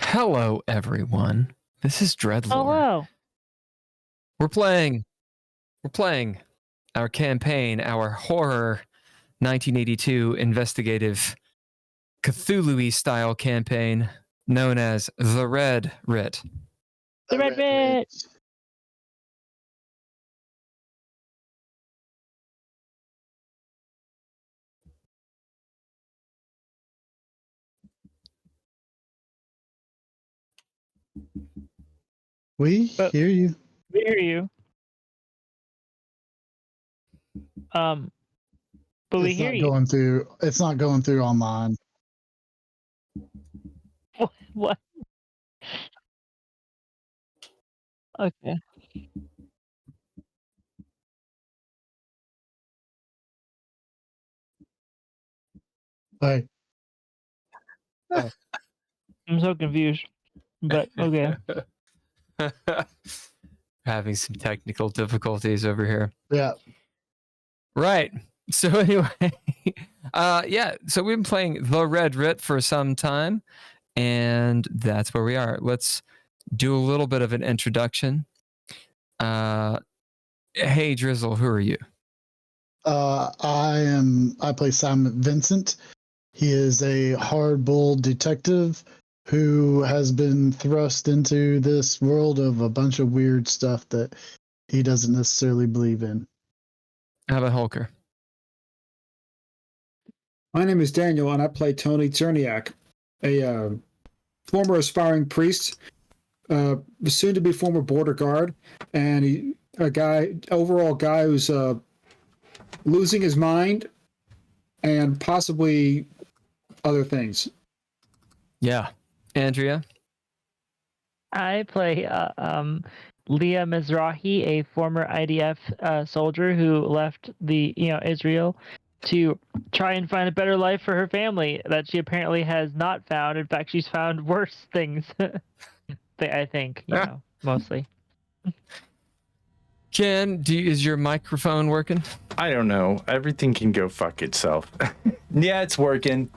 Hello, everyone. This is DreadLore. Hello. We're playing our campaign, our horror 1982 investigative Cthulhu-y style campaign known as the Red Writ. The Red Writ. We hear you. We hear you. But we hear you. It's not going through online. What? Okay. Hey. Oh. I'm so confused. But okay. Having some technical difficulties over here. Yeah. Right. So anyway, so we've been playing the Red Writ for some time, and that's where we are. Let's do a little bit of an introduction. Hey, Drizzle, who are you? I play Simon Vincent. He is a hard-boiled detective who has been thrust into this world of a bunch of weird stuff that he doesn't necessarily believe in. How about Holker? My name is Daniel, and I play Tony Czerniak, a former aspiring priest, soon-to-be former border guard, and overall guy who's losing his mind and possibly other things. Yeah. Andrea? I play Leah Mizrahi, a former IDF soldier who left Israel to try and find a better life for her family that she apparently has not found. In fact, she's found worse things. I think, mostly. Ken, is your microphone working? I don't know. Everything can go fuck itself. Yeah, it's working.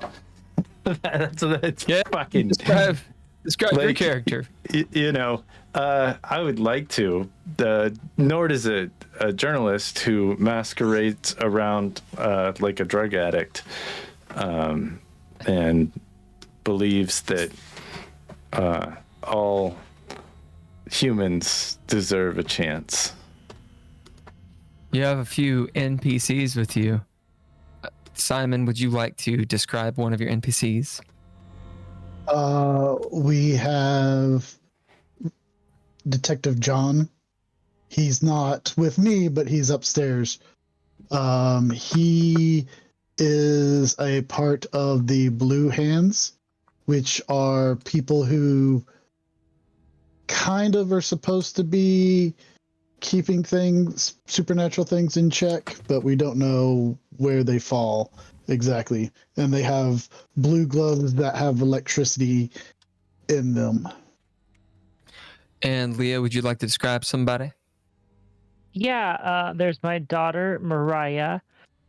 That's fucking. Describe your character. I would like to. Nord is a journalist who masquerades around like a drug addict, and believes that all humans deserve a chance. You have a few NPCs with you. Simon, would you like to describe one of your NPCs? We have Detective John. He's not with me, but he's upstairs. He is a part of the Blue Hands, which are people who kind of are supposed to be keeping supernatural things in check, but we don't know where they fall exactly. And they have blue gloves that have electricity in them. And Leah, would you like to describe somebody? Yeah, there's my daughter, Mariah,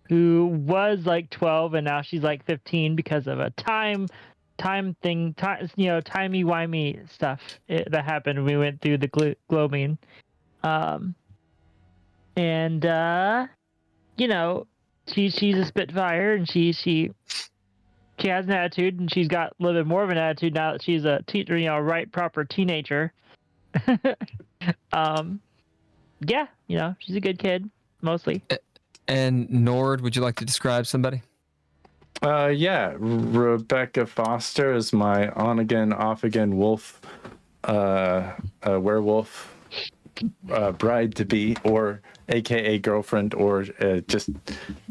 who was like 12 and now she's like 15 because of a time thing, timey-wimey stuff that happened when we went through the globing. She's a Spitfire, and she has an attitude, and she's got a little bit more of an attitude now that she's a proper teenager. She's a good kid mostly. And Nord, would you like to describe somebody? Rebecca Foster is my on again, off again wolf, werewolf, bride to be, or AKA girlfriend, or just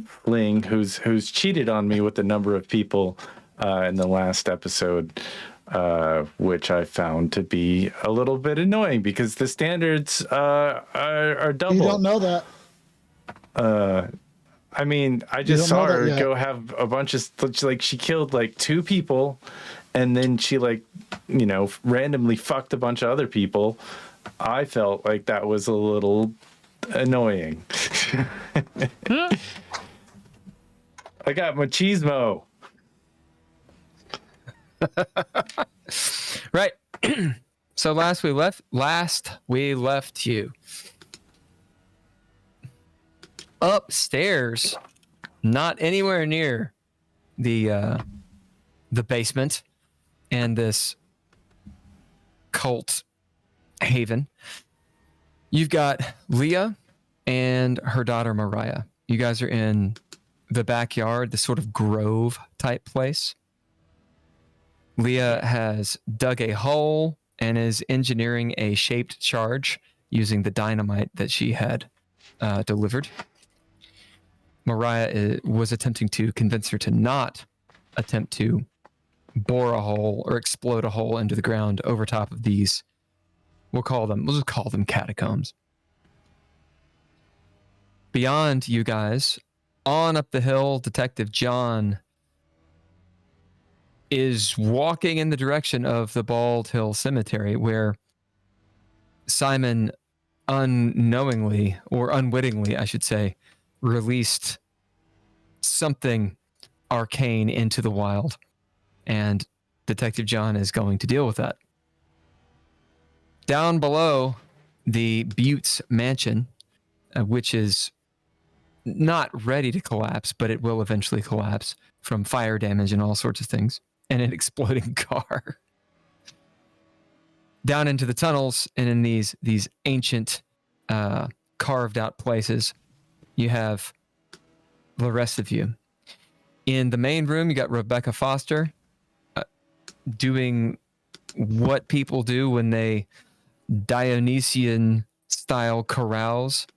fling, who's cheated on me with a number of people in the last episode, which I found to be a little bit annoying because the standards are double. You don't know that. I mean, I just saw her go have a bunch of, like, she killed like 2 people, and then she randomly fucked a bunch of other people. I felt like that was a little annoying. I got machismo. Right. So last we left you upstairs, not anywhere near the basement and this cult haven. You've got Leah and her daughter Mariah. You guys are in the backyard, the sort of grove type place. Leah has dug a hole and is engineering a shaped charge using the dynamite that she had delivered. Mariah was attempting to convince her to not attempt to bore a hole or explode a hole into the ground over top of these. We'll just call them catacombs. Beyond you guys, on up the hill, Detective John is walking in the direction of the Bald Hill Cemetery, where Simon unknowingly, or unwittingly, I should say, released something arcane into the wild. And Detective John is going to deal with that. Down below the Buttes mansion, which is not ready to collapse, but it will eventually collapse from fire damage and all sorts of things, and an exploding car. Down into the tunnels and in these ancient carved out places, you have the rest of you. In the main room, you got Rebecca Foster doing what people do when they Dionysian style carouse.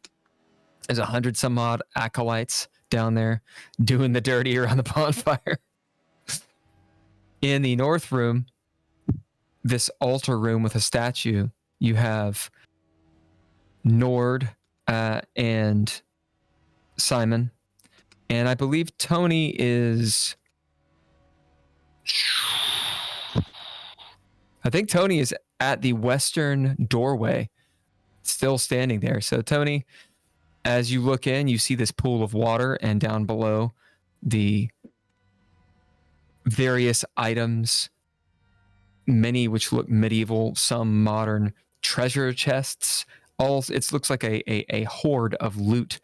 There's 100 some odd acolytes down there doing the dirty around the bonfire. In the north room, this altar room with a statue, you have Nord and Simon. And I believe Tony is... I think Tony is at the western doorway, still standing there. So Tony, as you look in, you see this pool of water, and down below, the various items, many which look medieval, some modern, treasure chests. It looks like a hoard of loot.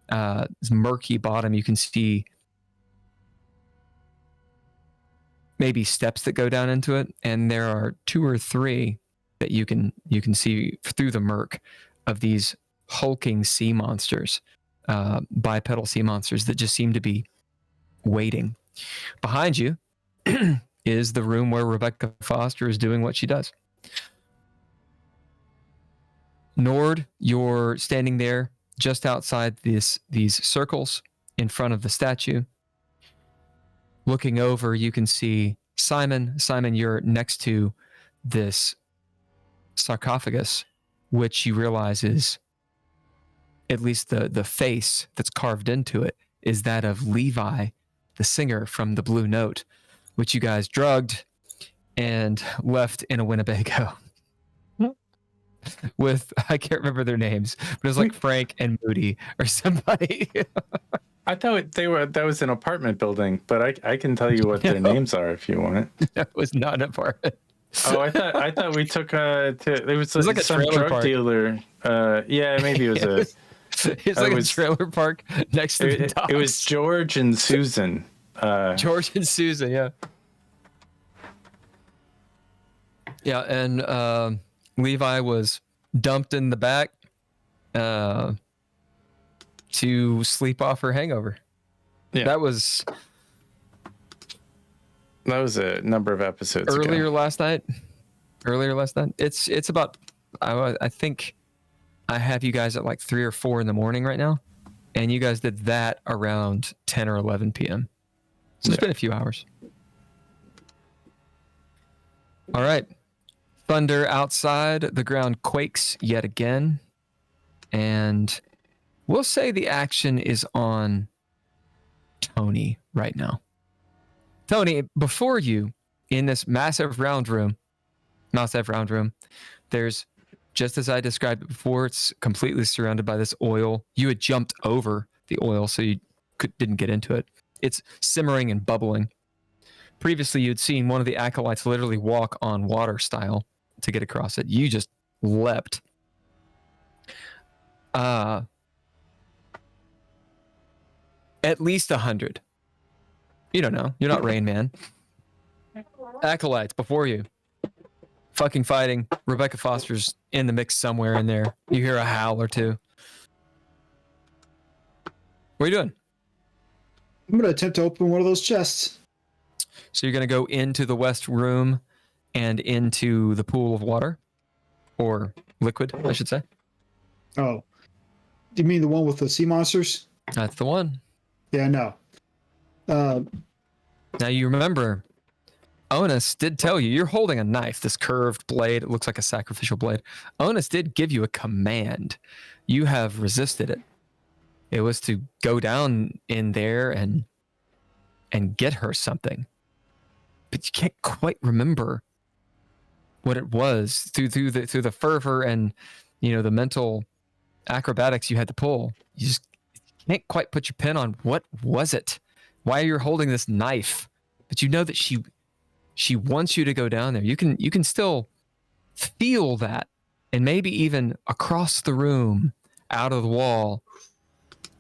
This murky bottom, you can see maybe steps that go down into it, and there are 2 or 3 that you can see through the murk of these hulking sea monsters, bipedal sea monsters that just seem to be waiting. Behind you is the room where Rebecca Foster is doing what she does. Nord, you're standing there just outside these circles in front of the statue. Looking over, you can see Simon. Simon, you're next to this sarcophagus, which you realize is, at least the face that's carved into it, is that of Levi, the singer from the Blue Note, which you guys drugged and left in a Winnebago. With, I can't remember their names, but it was like Frank and Moody or somebody. I thought that was an apartment building, but I can tell you what their names are if you want. That was not an apartment. Oh, I thought we took it was like some drug park. dealer. Yeah, maybe it was It's like a trailer park next to the docks. It was George and Susan. George and Susan, yeah. Yeah, and Levi was dumped in the back to sleep off her hangover. Yeah. That was a number of episodes earlier ago. last night. It's about, I think I have you guys at like 3 or 4 in the morning right now, and you guys did that around 10 or 11 p.m. So it's been a few hours. All right. Thunder outside. The ground quakes yet again. And we'll say the action is on Tony right now. Tony, before you, in this massive round room, there's just as I described it before, it's completely surrounded by this oil. You had jumped over the oil, so you didn't get into it. It's simmering and bubbling. Previously, you'd seen one of the acolytes literally walk on water style to get across it. You just leapt. At least 100. You don't know. You're not Rain Man. Acolytes before you. Fucking fighting. Rebecca Foster's in the mix somewhere in there. You hear a howl or two. What are you doing? I'm going to attempt to open one of those chests. So you're going to go into the west room and into the pool of water? Or liquid, I should say. Oh. Do you mean the one with the sea monsters? That's the one. Yeah, no. Now you remember, Onus did tell you, you're holding a knife, this curved blade. It looks like a sacrificial blade. Onus did give you a command. You have resisted it. It was to go down in there and get her something. But you can't quite remember what it was through the fervor and, you know, the mental acrobatics you had to pull. You just can't quite put your pin on what was it. Why you're holding this knife, but you know that she wants you to go down there. You can still feel that, and maybe even across the room, out of the wall,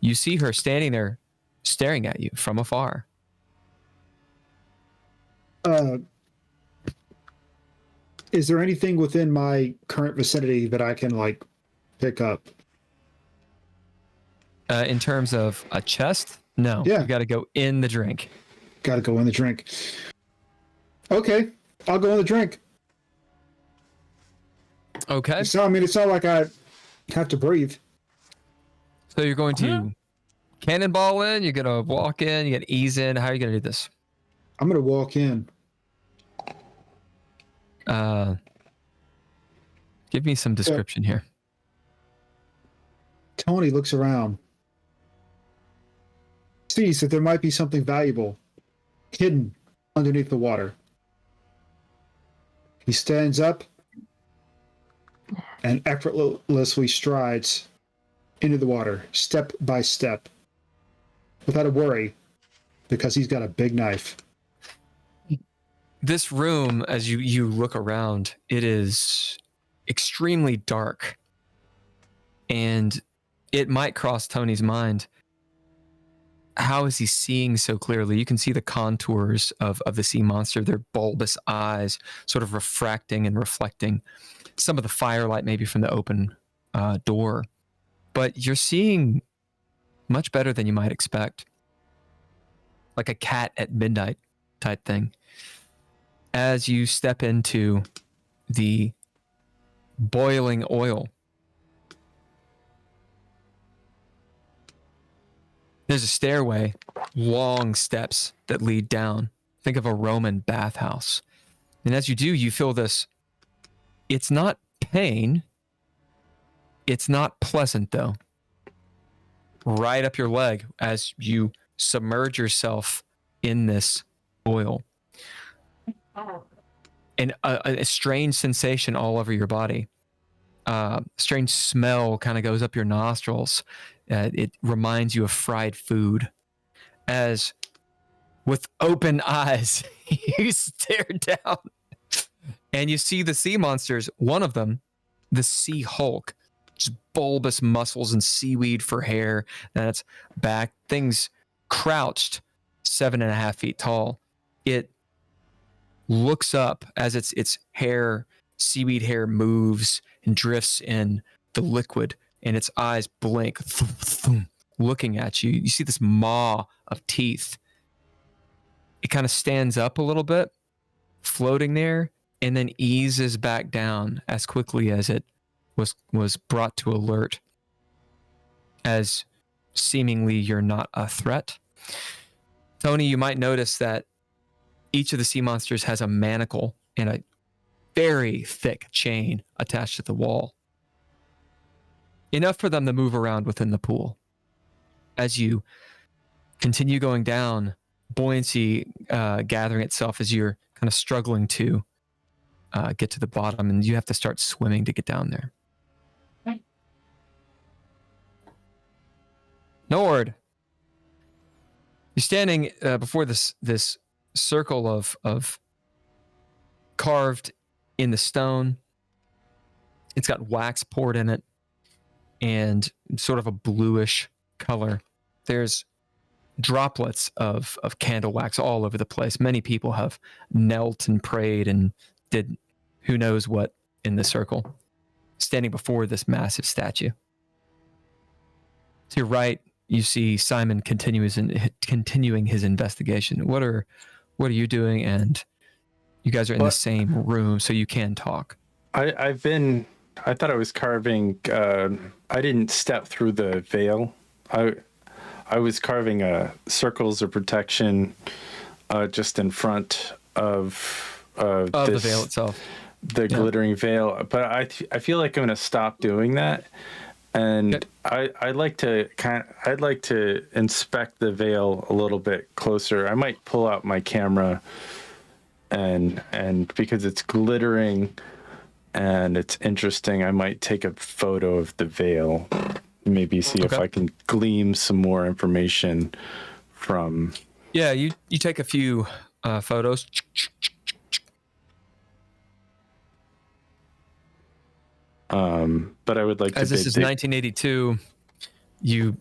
you see her standing there, staring at you from afar. Is there anything within my current vicinity that I can like pick up? In terms of a chest, no. Yeah. You got to go in the drink. Got to go in the drink. Okay, I'll go in the drink. Okay. So I mean, it's not like I have to breathe. So you're going to cannonball in. You're gonna walk in. You got to ease in. How are you gonna do this? I'm gonna walk in. Give me some description here. Tony looks around, sees that there might be something valuable hidden underneath the water. He stands up and effortlessly strides into the water, step by step, without a worry, because he's got a big knife. This room, as you look around, it is extremely dark. And it might cross Tony's mind. How is he seeing so clearly? You can see the contours of the sea monster, their bulbous eyes sort of refracting and reflecting some of the firelight maybe from the open door. But you're seeing much better than you might expect. Like a cat at midnight type thing. As you step into the boiling oil, there's a stairway, long steps that lead down. Think of a Roman bathhouse. And as you do, you feel this. It's not pain. It's not pleasant, though. Right up your leg as you submerge yourself in this oil. And a strange sensation all over your body. Strange smell kind of goes up your nostrils. It reminds you of fried food. As with open eyes, you stare down and you see the sea monsters. One of them, the sea hulk, just bulbous muscles and seaweed for hair. And its back, things crouched 7.5 feet tall. It looks up as its hair, seaweed hair, moves and drifts in the liquid, and its eyes blink, looking at you. You see this maw of teeth. It kind of stands up a little bit, floating there, and then eases back down as quickly as it was brought to alert, as seemingly you're not a threat. Tony, you might notice that each of the sea monsters has a manacle and a very thick chain attached to the wall. Enough for them to move around within the pool. As you continue going down, buoyancy gathering itself as you're kind of struggling to get to the bottom, and you have to start swimming to get down there. Nord, you're standing before this circle of carved in the stone. It's got wax poured in it and sort of a bluish color. There's droplets of candle wax all over the place. Many people have knelt and prayed and did who knows what in the circle, standing before this massive statue. To your right, you see Simon continuing his investigation. What are you doing? And you guys are in the same room, so you can talk. I thought I was carving. I didn't step through the veil. I was carving circles of protection just in front of the veil itself, the glittering veil. But I feel like I'm going to stop doing that, and I'd like to inspect the veil a little bit closer. I might pull out my camera, and because it's glittering and it's interesting, I might take a photo of the veil. Maybe see if I can glean some more information from. Yeah, you take a few photos. But I would like as this is 1982, you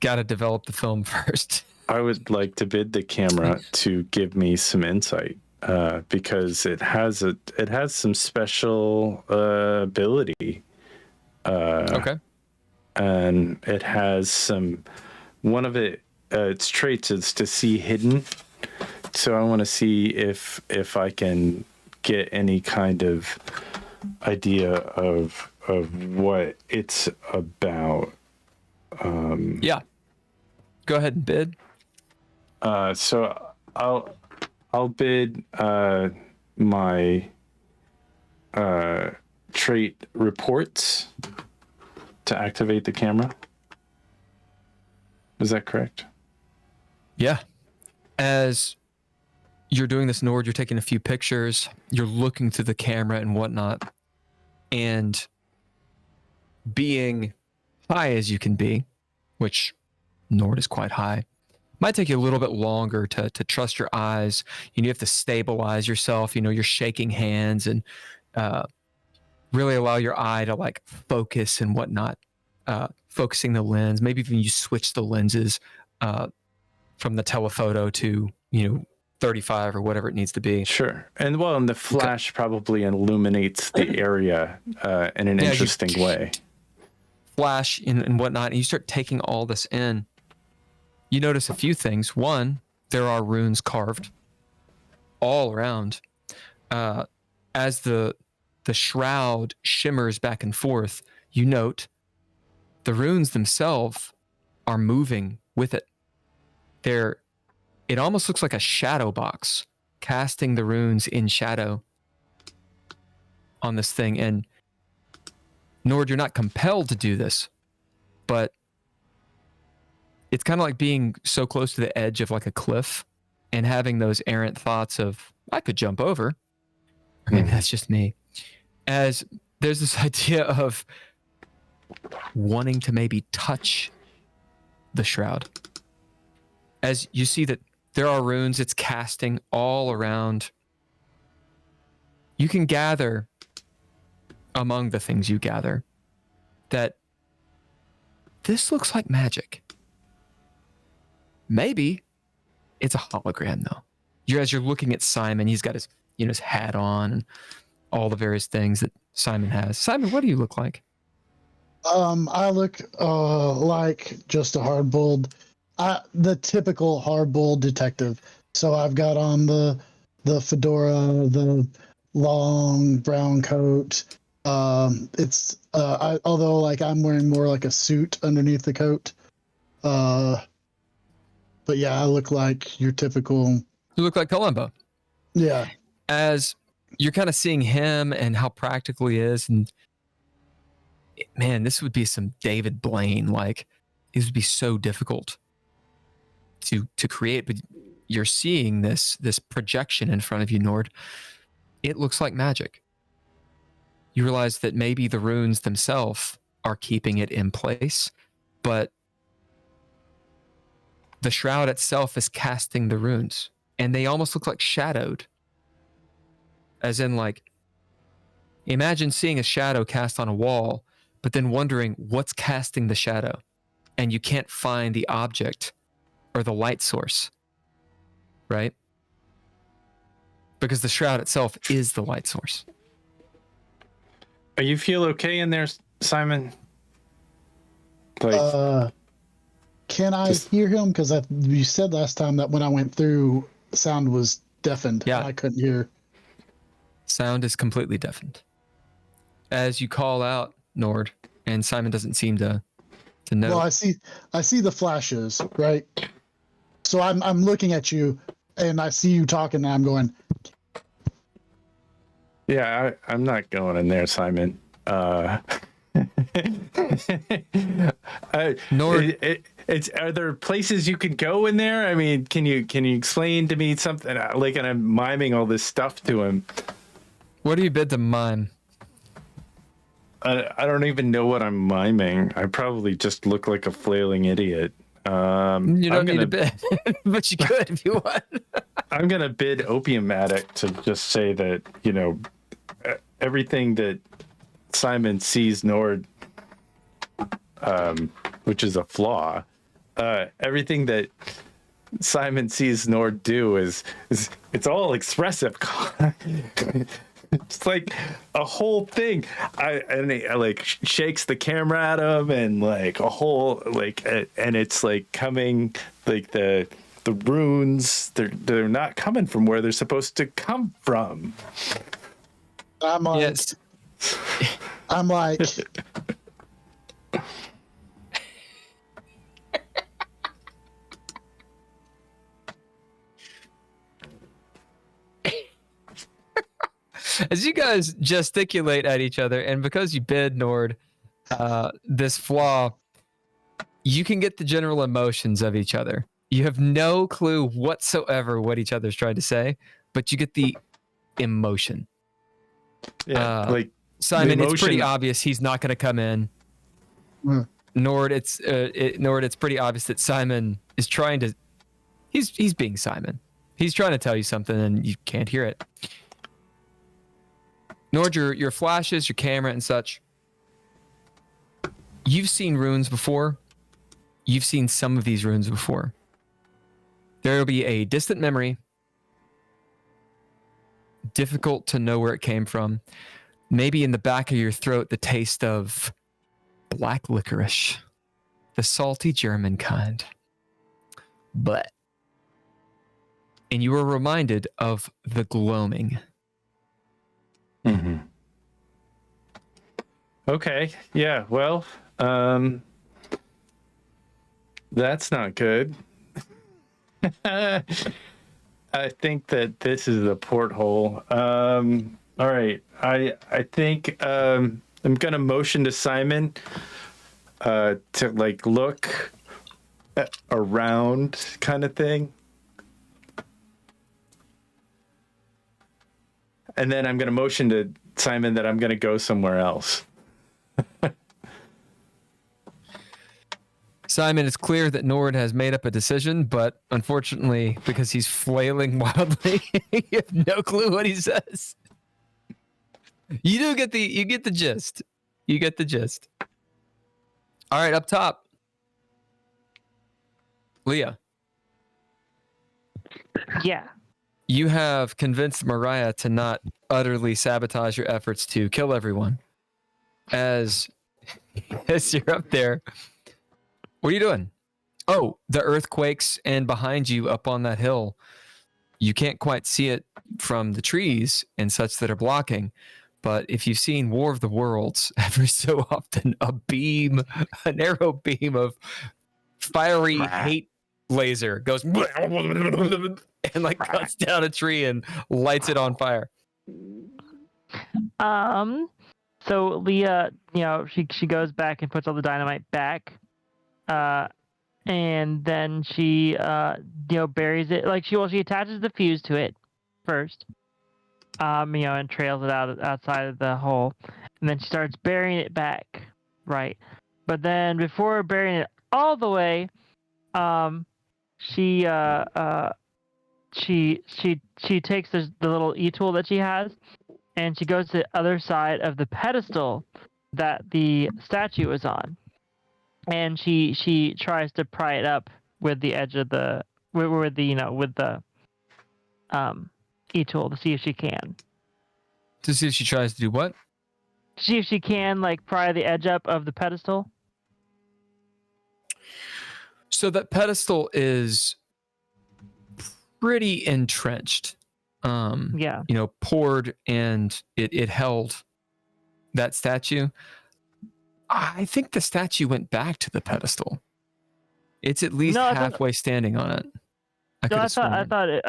got to develop the film first. I would like to bid the camera to give me some insight because it has some special ability. Okay. And it has one of its traits is to see hidden. So I want to see if I can get any kind of idea of what it's about. Yeah. Go ahead and bid. So I'll bid my trait reports to activate the camera. Is that correct? Yeah. As you're doing this, Nord, you're taking a few pictures, you're looking through the camera and whatnot, and being high as you can be, which Nord is quite high, might take you a little bit longer to trust your eyes. You have to stabilize yourself. You're shaking hands and really allow your eye to like focus and whatnot, focusing the lens. Maybe even you switch the lenses from the telephoto to 35 or whatever it needs to be. Sure. And the flash probably illuminates the area in an interesting way. Flash and whatnot, and you start taking all this in. You notice a few things. One, there are runes carved all around. As the shroud shimmers back and forth, you note the runes themselves are moving with it. It almost looks like a shadow box casting the runes in shadow on this thing. And Nord, you're not compelled to do this, but it's kind of like being so close to the edge of like a cliff and having those errant thoughts of, I could jump over. Or maybe that's just me. As there's this idea of wanting to maybe touch the shroud. As you see that there are runes it's casting all around. You can gather among the things you gather that this looks like magic. Maybe it's a hologram though. As you're looking at Simon, he's got his his hat on and all the various things that Simon has. Simon, what do you look like? I look like just a hard-boiled, the typical hard-boiled detective. So I've got on the fedora, the long brown coat. Although like I'm wearing more like a suit underneath the coat. But yeah, I look like your typical. You look like Columbo. Yeah. As you're kind of seeing him and how practical he is, and man, this would be some David Blaine. Like, this would be so difficult to create, but you're seeing this projection in front of you, Nord. It looks like magic. You realize that maybe the runes themselves are keeping it in place, but the shroud itself is casting the runes, and they almost look like shadowed. As in, like, imagine seeing a shadow cast on a wall, but then wondering what's casting the shadow, and you can't find the object or the light source, right? Because the shroud itself is the light source. You feel okay in there, Simon? Like, can I hear him? Because you said last time that when I went through, sound was deafened. Yeah. I couldn't hear. Sound is completely deafened. As you call out, Nord, and Simon doesn't seem to know. Well, I see the flashes, right? So I'm looking at you, and I see you talking, and I'm going. yeah, I'm not going in there, Simon. Nord, are there places you can go in there? I mean, can you explain to me something? Like, and I'm miming all this stuff to him. what do you bid to mime? I don't even know what I'm miming. I probably just look like a flailing idiot. You don't need to bid, but you could if you want. I'm gonna bid Opium Addict to just say that, you know, everything that Simon sees Nord, which is a flaw, everything that Simon sees Nord do is it's all expressive. It's like a whole thing. And he like shakes the camera at him, and like a whole like, and it's like coming like the runes. They're not coming from where they're supposed to come from. I'm like, Yes. I'm like, As you guys gesticulate at each other, and because you bid Nord this flaw, you can get the general emotions of each other. You have no clue whatsoever what each other's trying to say, but you get the emotion. Yeah, like Simon, the it's pretty emotion- obvious he's not going to come in. Nord, it's pretty obvious that Simon is trying to. He's being Simon. He's trying to tell you something, and you can't hear it. Nord, your flashes, your camera, and such. You've seen runes before. You've seen some of these runes before. There will be a distant memory. Difficult to know where it came from. Maybe in the back of your throat, the taste of black licorice, the salty German kind. But, and you were reminded of the gloaming. Mm-hmm. Okay. Yeah. Well, that's not good. I think that this is the porthole. All right. I think I'm gonna motion to Simon to like look around, kind of thing. And then I'm going to motion to Simon that I'm going to go somewhere else. Simon, it's clear that Nord has made up a decision, but unfortunately, because he's flailing wildly, you have no clue what he says. You get the gist. You get the gist. All right, up top. Leah, Yeah. you have convinced Mariah to not utterly sabotage your efforts to kill everyone. As you're up there, what are you doing? Oh, the earthquakes, and behind you up on that hill, you can't quite see it from the trees and such that are blocking. But if you've seen War of the Worlds, every so often an arrow beam of fiery hate laser goes and like cuts down a tree and lights it on fire. So Leah, she goes back and puts all the dynamite back, and then she buries it. Like she attaches the fuse to it first, and trails it outside of the hole, and then she starts burying it back, right? But then before burying it all the way, she takes the little e-tool that she has, and she goes to the other side of the pedestal that the statue is on, and she tries to pry it up with the edge of the with the e-tool to see if she can. To see if she tries to do what? See if she can like pry the edge up of the pedestal. So that pedestal is pretty entrenched. Yeah. Poured, and it held that statue. I think the statue went back to the pedestal. It's at least halfway standing on it. I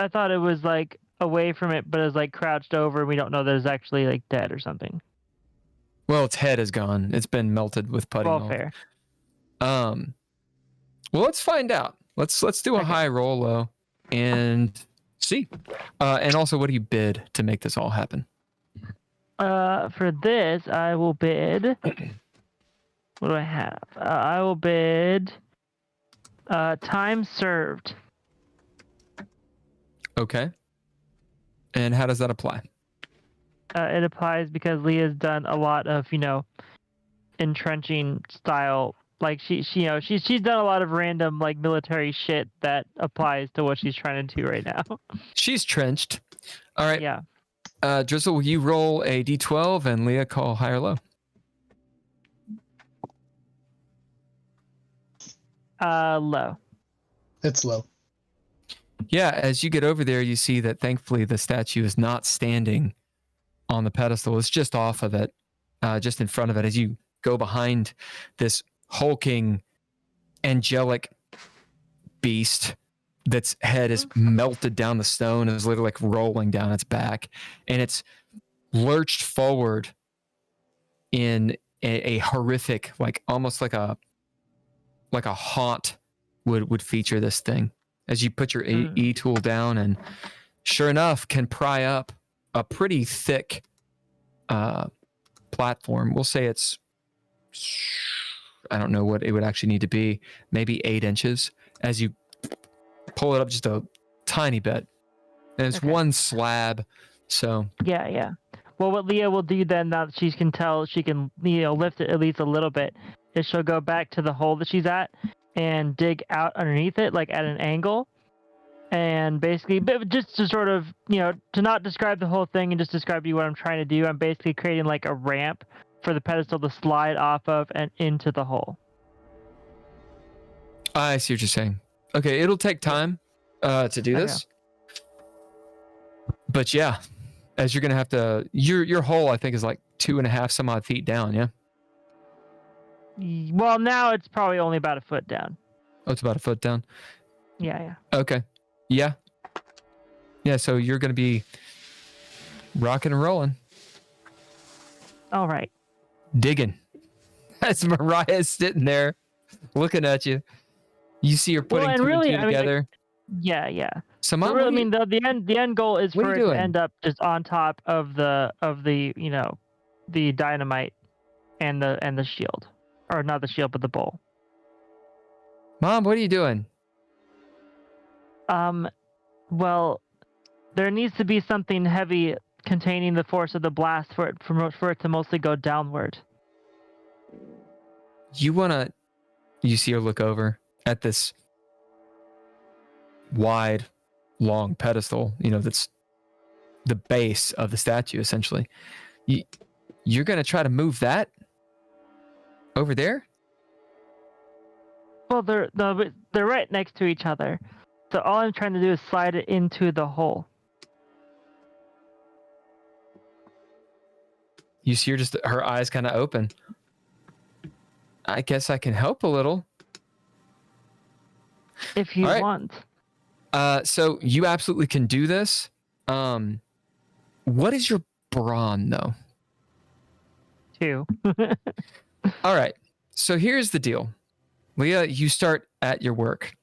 thought it was like away from it, but it was like crouched over. We don't know that it's actually like dead or something. Well, its head is gone. It's been melted with putty. Well, fair. Well, let's find out. Let's do a high roll low and see. And also, what do you bid to make this all happen? For this, I will bid. What do I have? I will bid. Time served. Okay. And how does that apply? It applies because Leah's done a lot of entrenching style. Like she's done a lot of random like military shit that applies to what she's trying to do right now. She's trenched. All right. Yeah. Drizzle, will you roll a d12 and Leah call high or low? Low. It's low. Yeah, as you get over there, you see that thankfully the statue is not standing on the pedestal. It's just off of it, just in front of it. As you go behind this hulking, angelic beast that's head is melted down the stone and is literally like rolling down its back, and it's lurched forward in a horrific, like almost like a haunt would feature this thing. As you put your E-tool down, and sure enough, can pry up a pretty thick platform. We'll say it's, I don't know what it would actually need to be, maybe 8 inches. As you pull it up just a tiny bit, and it's one slab. So yeah. Well, what Leah will do then, now that she can tell she can lift it at least a little bit, is she'll go back to the hole that she's at and dig out underneath it, like at an angle, and basically, just to sort of, to not describe the whole thing and just describe to you what I'm trying to do, I'm basically creating like a ramp for the pedestal to slide off of and into the hole. I see what you're saying. Okay, it'll take time to do this, but yeah, as you're gonna have to, your hole I think is like 2.5 some odd feet down. Yeah. Well, now it's probably only about a foot down. Oh, it's about a foot down. Yeah. Okay. Yeah. So you're going to be rocking and rolling. All right. Digging. As Mariah's sitting there looking at you. You see her putting two and two together. Yeah. So, Mom, really, the end goal is for it to end up just on top of the the dynamite and the shield. Or not the shield, but the bowl. Mom, what are you doing? Well, there needs to be something heavy containing the force of the blast for it to mostly go downward. You see her look over at this wide, long pedestal, that's the base of the statue, essentially. You're going to try to move that over there? Well, they're right next to each other. So all I'm trying to do is slide it into the hole. You see her eyes kind of open. I guess I can help a little. If you want. So you absolutely can do this. What is your brawn, though? 2. All right. So here's the deal. Leah, you start at your work.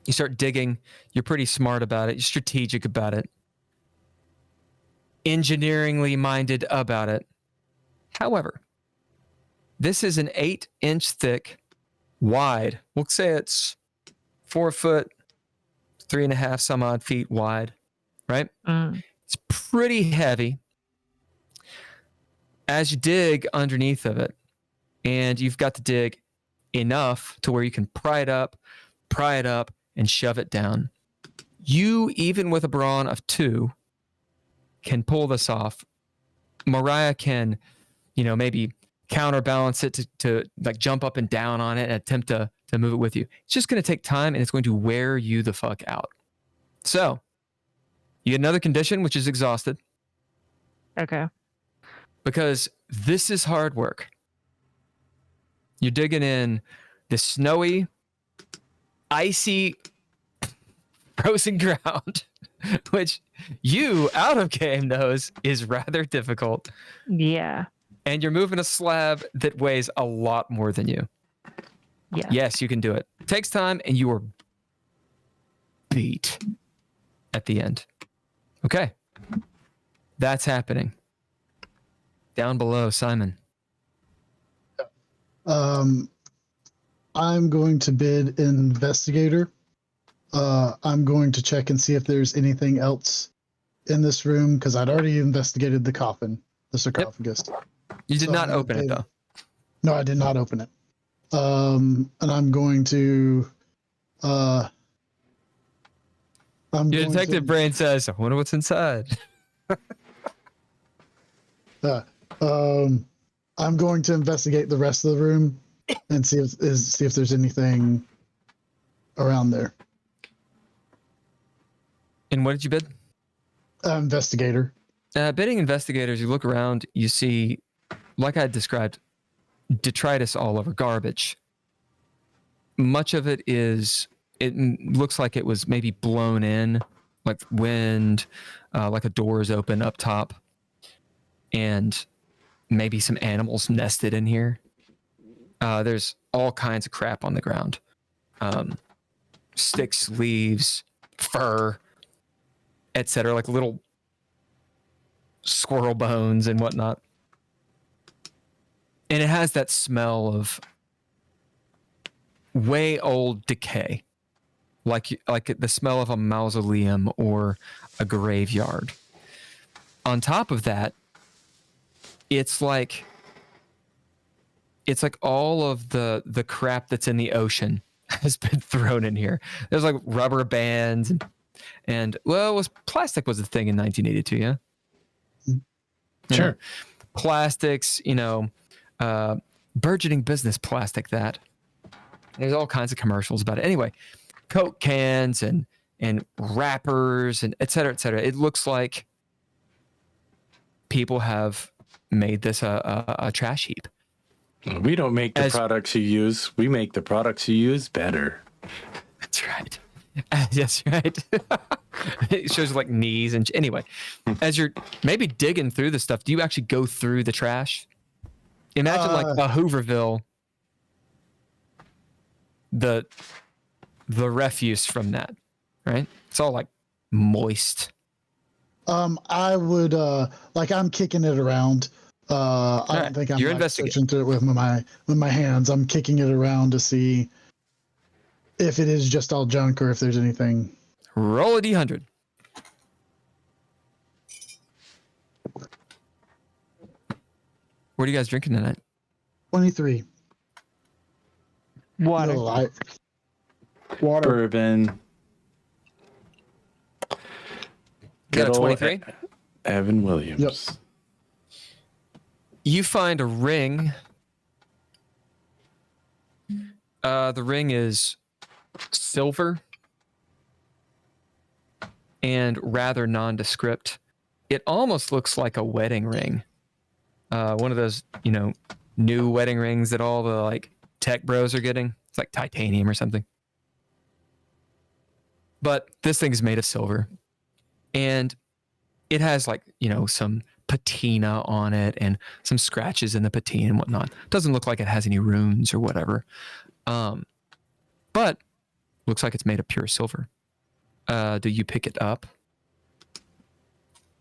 You start digging. You're pretty smart about it. You're strategic about it. Engineeringly minded about it. However, this is an 8-inch thick, wide, we'll say it's 4 foot, 3.5 some odd feet wide, right? It's pretty heavy. As you dig underneath of it, and you've got to dig enough to where you can pry it up, and shove it down. You, even with a brawn of 2, can pull this off. Mariah can, maybe counterbalance it to like jump up and down on it and attempt to move it with you. It's just going to take time, and it's going to wear you the fuck out. So, you get another condition, which is exhausted. Okay. Because this is hard work. You're digging in the snowy, icy, frozen ground, which you, out of game, knows is rather difficult. Yeah. And you're moving a slab that weighs a lot more than you. Yeah. Yes, you can do it. It takes time, and you are beat at the end. Okay. That's happening. Down below, Simon. I'm going to bid investigator. I'm going to check and see if there's anything else in this room, because I'd already investigated the coffin, the sarcophagus. Yep. You did not open it, though. No, I did not open it. And I'm going to. Your detective brain says, "I wonder what's inside." I'm going to investigate the rest of the room and see if there's anything around there. And what did you bid? Investigator. Bidding investigators, you look around, you see, like I described, detritus all over, garbage. Much of it looks like it was maybe blown in, like wind, like a door is open up top, and maybe some animals nested in here. There's all kinds of crap on the ground. Sticks, leaves, fur, etc., like little squirrel bones and whatnot. And it has that smell of way old decay, like the smell of a mausoleum or a graveyard. On top of that, it's like all of the crap that's in the ocean has been thrown in here. There's like rubber bands and plastic was a thing in 1982, yeah? Sure. Plastics, burgeoning business plastic that. There's all kinds of commercials about it. Anyway, Coke cans and wrappers and et cetera, et cetera. It looks like people have made this a trash heap. We don't make the products you use. We make the products you use better. That's right. Yes, right. It shows like knees and anyway. As you're maybe digging through the stuff, do you actually go through the trash? Imagine like a Hooverville, the refuse from that, right? It's all like moist. I would I'm kicking it around. I don't think I'm searching through it with my hands. I'm kicking it around to see if it is just all junk or if there's anything. Roll a D100. What are you guys drinking tonight? 23. Water. Light. Water. Bourbon. Got a 23? Evan Williams. Yep. You find a ring. The ring is silver and rather nondescript. It almost looks like a wedding ring. One of those, new wedding rings that all the like tech bros are getting. It's like titanium or something. But this thing is made of silver. And it has like, some patina on it and some scratches in the patina and whatnot. Doesn't look like it has any runes or whatever. But looks like it's made of pure silver. Do you pick it up?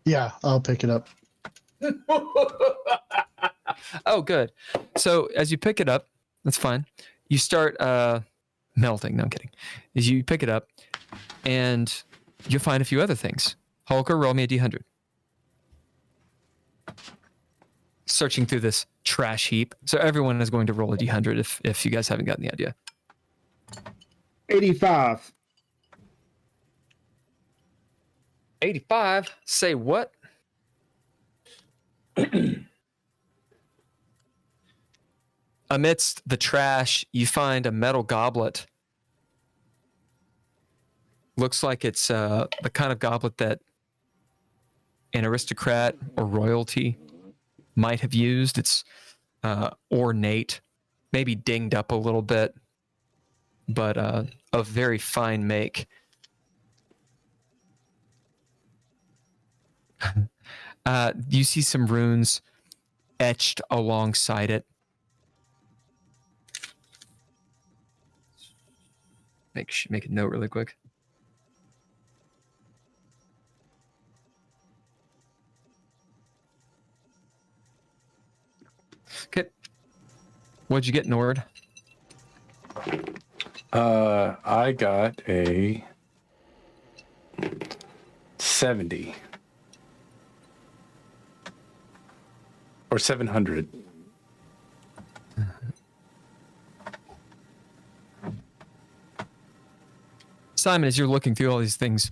Yeah, I'll pick it up. Oh, good. So as you pick it up, that's fine. You start melting. No, I'm kidding. Is you pick it up, and you'll find a few other things. Holker, roll me a d100. Searching through this trash heap. So everyone is going to roll a d100 if you guys haven't gotten the idea. 85. 85? Say what? Amidst the trash, you find a metal goblet. Looks like it's the kind of goblet that an aristocrat or royalty might have used. It's ornate, maybe dinged up a little bit, but of very fine make. You see some runes etched alongside it. Make a note really quick. Okay. What'd you get, Nord? I got a 70 or 700. Simon, as you're looking through all these things,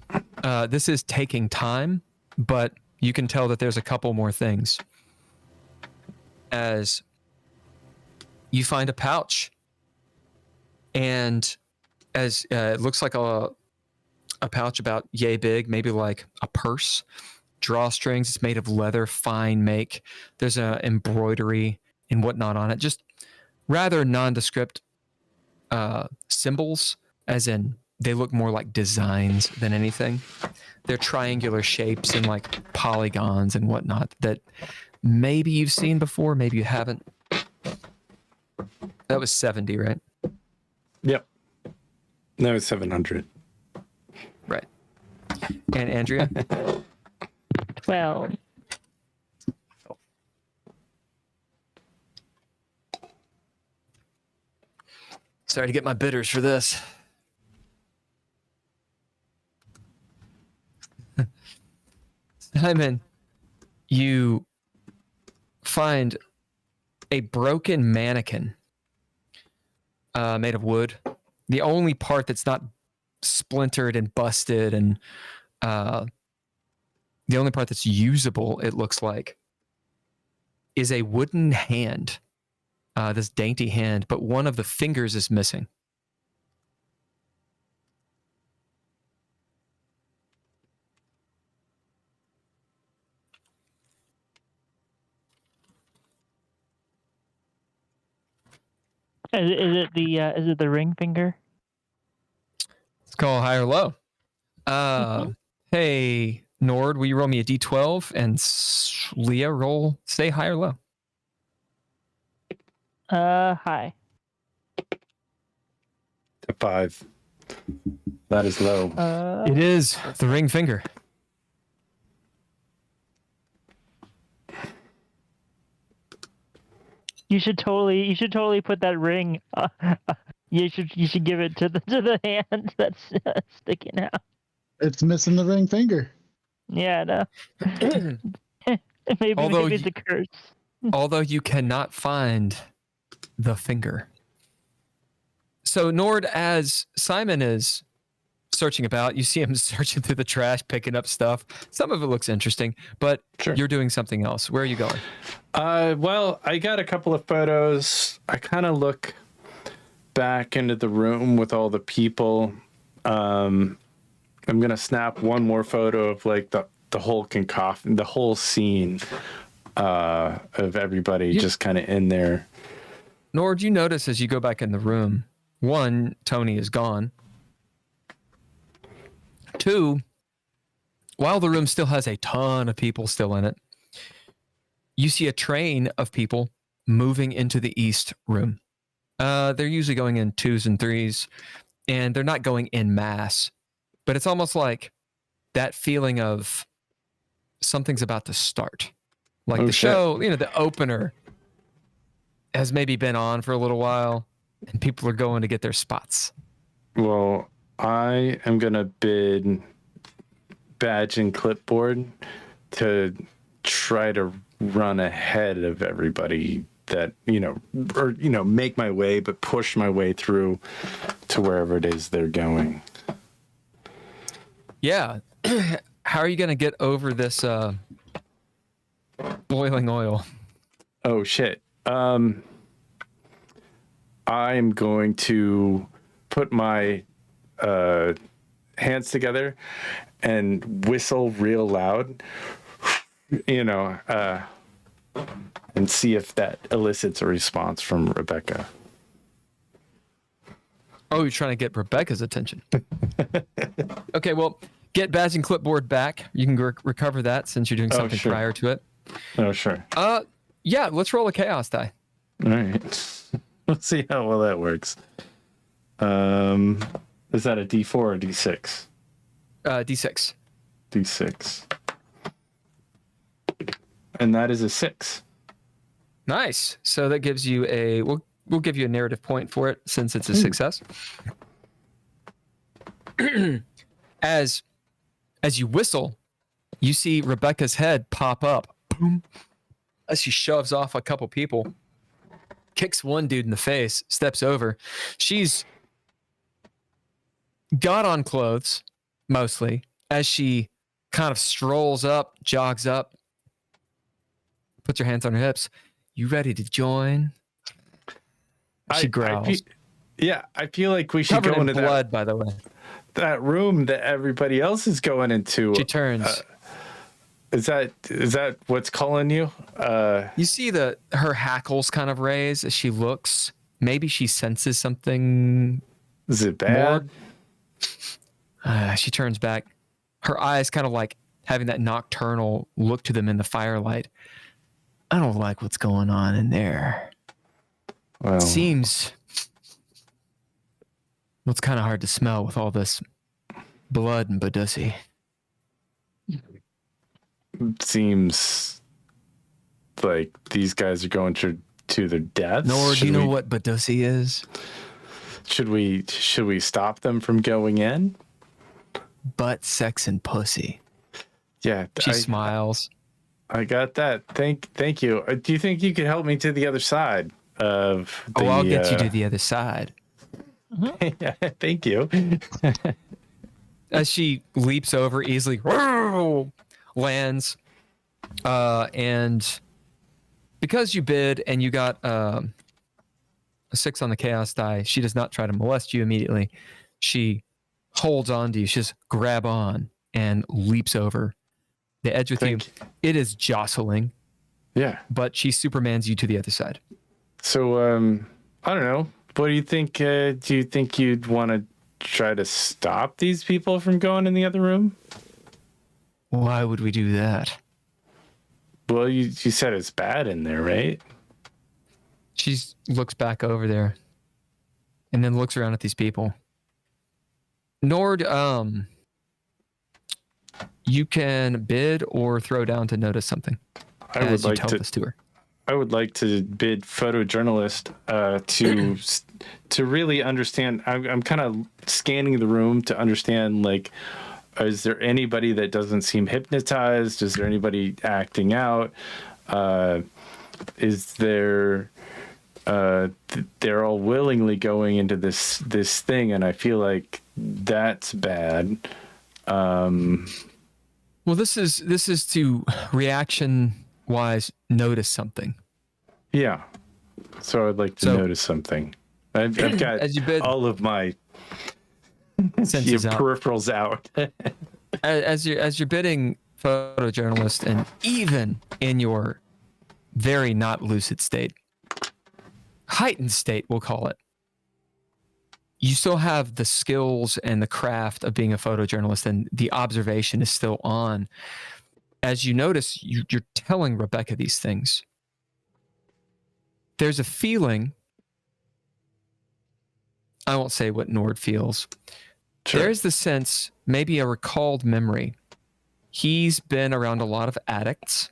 this is taking time, but you can tell that there's a couple more things. As you find a pouch, and as it looks like a pouch about yay big, maybe like a purse, drawstrings. It's made of leather, fine make. There's a embroidery and whatnot on it. Just rather nondescript symbols, as in they look more like designs than anything. They're triangular shapes and like polygons and whatnot that maybe you've seen before, maybe you haven't. That was 70, right? Yep. That was 700. Right. And Andrea? 12. Sorry to get my bitters for this. Simon, you find a broken mannequin made of wood. The only part that's not splintered and busted and the only part that's usable, it looks like, is a wooden hand, this dainty hand, but one of the fingers is missing. Is it the ring finger? It's called high or low. Hey, Nord, will you roll me a d12? And Leah, say high or low. High. A 5. That is low. It is the ring finger. You should totally put that ring. You should give it to the hand that's sticking out. It's missing the ring finger. Yeah, no. maybe it's a curse. Although you cannot find the finger. So Nord, as Simon is searching about, you see him searching through the trash, picking up stuff. Some of it looks interesting, but Sure. You're doing something else. Where are you going? Well, I got a couple of photos. I kind of look back into the room with all the people. I'm going to snap one more photo of like the whole cacophony, the whole scene of everybody just kind of in there. Nord, you notice as you go back in the room, one, Tony is gone. Two, while the room still has a ton of people still in it, you see a train of people moving into the east room. They're usually going in 2s and 3s, and they're not going in mass, but it's almost like that feeling of something's about to start. Like the show, the opener has maybe been on for a little while, and people are going to get their spots. Well, I am gonna bid badge and clipboard to try to run ahead of everybody that, make my way, but push my way through to wherever it is they're going. Yeah. How are you going to get over this boiling oil? Oh, shit. I'm going to put my hands together and whistle real loud, and see if that elicits a response from Rebecca. Oh, you're trying to get Rebecca's attention. Okay, well, get badge and clipboard back. You can recover that since you're doing something sure. prior to it. Oh, sure. Yeah, let's roll a chaos die. All right. Let's see how well that works. Is that a D4 or D6? D6. D6. And that is a 6. Nice. So that gives you we'll give you a narrative point for it since it's a success. As you whistle, you see Rebecca's head pop up. Boom. As she shoves off a couple people, kicks one dude in the face, steps over. She's got on clothes, mostly, as she kind of strolls up, jogs up, puts her hands on her hips. You ready to join? She growls. I feel like we should Covered go in into blood, by the way. that room that everybody else is going into. She turns. Is that what's calling you? You see her hackles kind of raise as she looks. Maybe she senses something. Is it bad? She turns back. Her eyes kind of like having that nocturnal look to them in the firelight. I don't like what's going on in there. Well, Seems. Well, it's kind of hard to smell with all this blood and badussy. seems like these guys are going to their deaths. Nor do you know what badussy is? Should we stop them from going in? Butt, sex, and pussy. Yeah, She smiles. I got that. Thank you. Do you think you could help me to the other side of the... I'll get you to the other side. Yeah, thank you. As she leaps over easily, lands, and because you bid and you got a 6 on the chaos die, she does not try to molest you immediately. She holds on to you. She just grab on and leaps over the edge with you. It is jostling. Yeah. But she Supermans you to the other side. So, I don't know. What do you think? Do you think you'd want to try to stop these people from going in the other room? Why would we do that? Well, you said it's bad in there, right? She looks back over there and then looks around at these people. Nord, you can bid or throw down to notice something. I would like tell this to her. I would like to bid photojournalist to really understand. I'm kind of scanning the room to understand, like, is there anybody that doesn't seem hypnotized? Is there anybody acting out? Is there? They're all willingly going into this thing, and I feel like that's bad. Well, this is to reaction-wise notice something. Yeah. So I'd like to notice something. I've got as you bid, all of my peripherals out. as you're bidding photojournalist, and even in your very not lucid state, heightened state, we'll call it, you still have the skills and the craft of being a photojournalist, and the observation is still on. As you notice, you're telling Rebecca these things. There's a feeling, I won't say what Nord feels. Sure. There's the sense, maybe a recalled memory. He's been around a lot of addicts.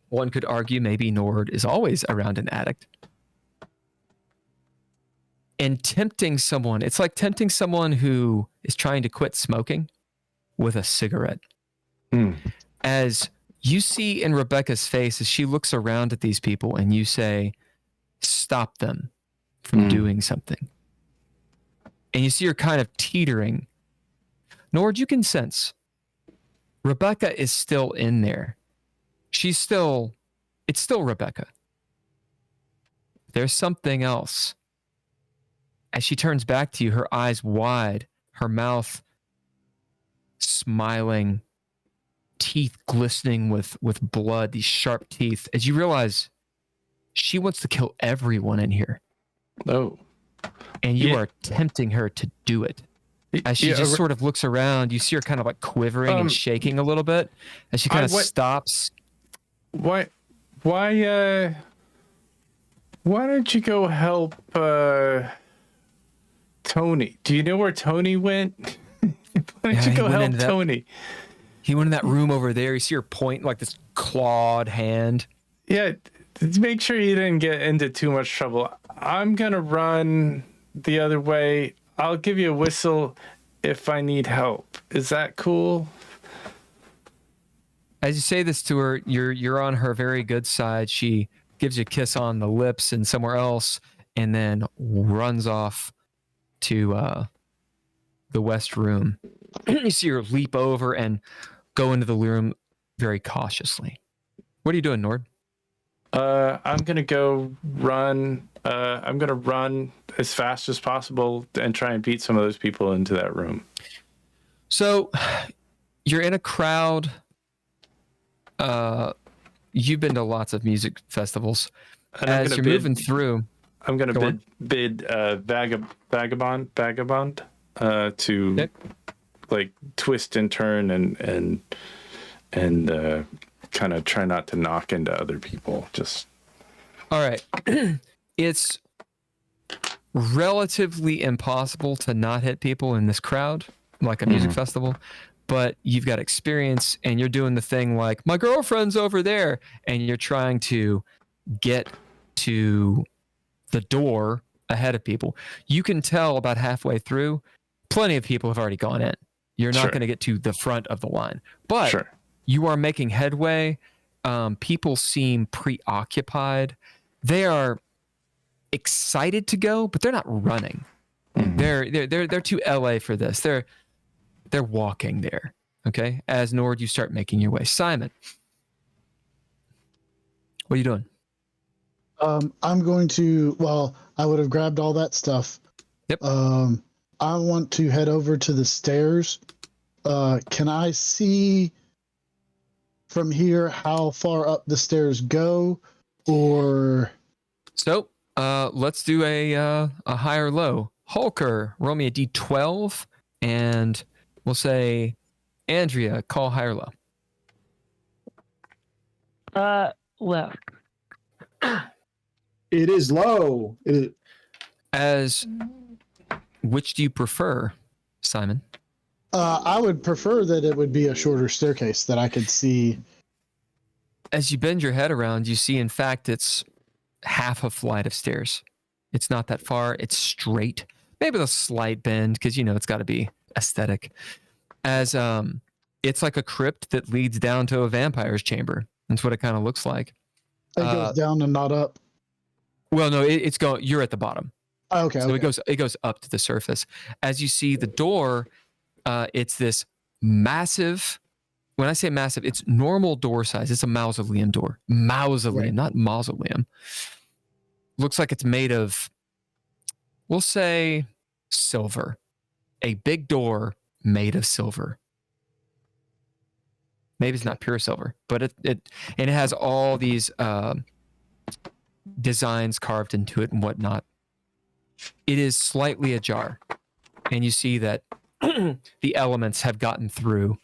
One could argue maybe Nord is always around an addict. and tempting someone. It's like tempting someone who is trying to quit smoking with a cigarette. As you see in Rebecca's face as she looks around at these people and you say, stop them from doing something. And you see her kind of teetering. Nord, you can sense Rebecca is still in there. It's still Rebecca. There's something else. As she turns back to you, her eyes wide, her mouth smiling, teeth glistening with blood, these sharp teeth, as you realize she wants to kill everyone in here. Oh. And you are tempting her to do it. As she just sort of looks around, you see her kind of like quivering and shaking a little bit as she kind of stops. Why don't you go help Tony? Do you know where Tony went? Why don't you go help Tony? He went in that room over there. You see her point like this clawed hand. Yeah, make sure you didn't get into too much trouble. I'm going to run the other way. I'll give you a whistle if I need help. Is that cool? As you say this to her, you're on her very good side. She gives you a kiss on the lips and somewhere else, and then runs off to the west room. You see her leap over and go into the room very cautiously. What are you doing, Nord? I'm gonna go run. I'm gonna run as fast as possible and try and beat some of those people into that room. So, you're in a crowd. You've been to lots of music festivals. And as you're moving through, I'm gonna bid vagabond to like twist and turn and kind of try not to knock into other people. Just all right. It's relatively impossible to not hit people in this crowd, like a music festival, but you've got experience and you're doing the thing like, my girlfriend's over there, and you're trying to get to the door ahead of people. You can tell about halfway through, plenty of people have already gone in. You're not going to get to the front of the line, but you are making headway. People seem preoccupied. They are excited to go, but they're not running. They're too LA for this. They're walking there. Okay. As Nord, you start making your way. Simon, what are you doing? I'm going to. Well, I would have grabbed all that stuff. Yep. I want to head over to the stairs. Can I see from here how far up the stairs go, or? So, let's do a high or low. Hulker, roll me a d12, and we'll say, Andrea, call high or low. Left. It is low. Which do you prefer, Simon? I would prefer that it would be a shorter staircase that I could see. As you bend your head around, you see, in fact, it's half a flight of stairs. It's not that far. It's straight. Maybe with a slight bend, because, it's got to be aesthetic. As it's like a crypt that leads down to a vampire's chamber. That's what it kind of looks like. It goes down and not up. Well, no, it's going. You're at the bottom. Okay. So it goes up to the surface. As you see the door, it's this massive. When I say massive, it's normal door size. It's a mausoleum door. Mausoleum, not mausoleum. Looks like it's made of, we'll say, silver. A big door made of silver. Maybe it's not pure silver, but it has all these designs carved into it and whatnot. It is slightly ajar, and you see that the elements have gotten through.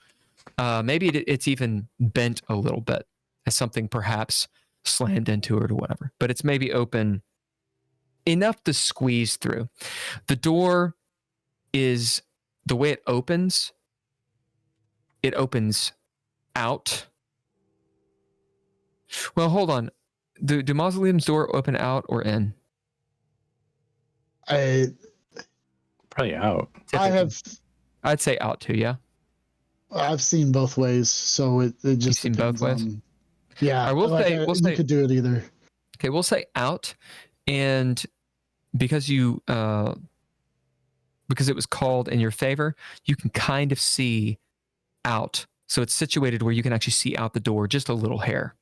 Maybe it's even bent a little bit, as something perhaps slammed into it or whatever. But it's maybe open enough to squeeze through. The door is, the way it opens out. Well, hold on. Do mausoleums door open out or in? Probably out. I'd say out too. Yeah. I've seen both ways, so it just seen both depends ways? on. Yeah, I will say you could do it either. Okay, we'll say out, and because you because it was called in your favor, you can kind of see out. So it's situated where you can actually see out the door, just a little hair.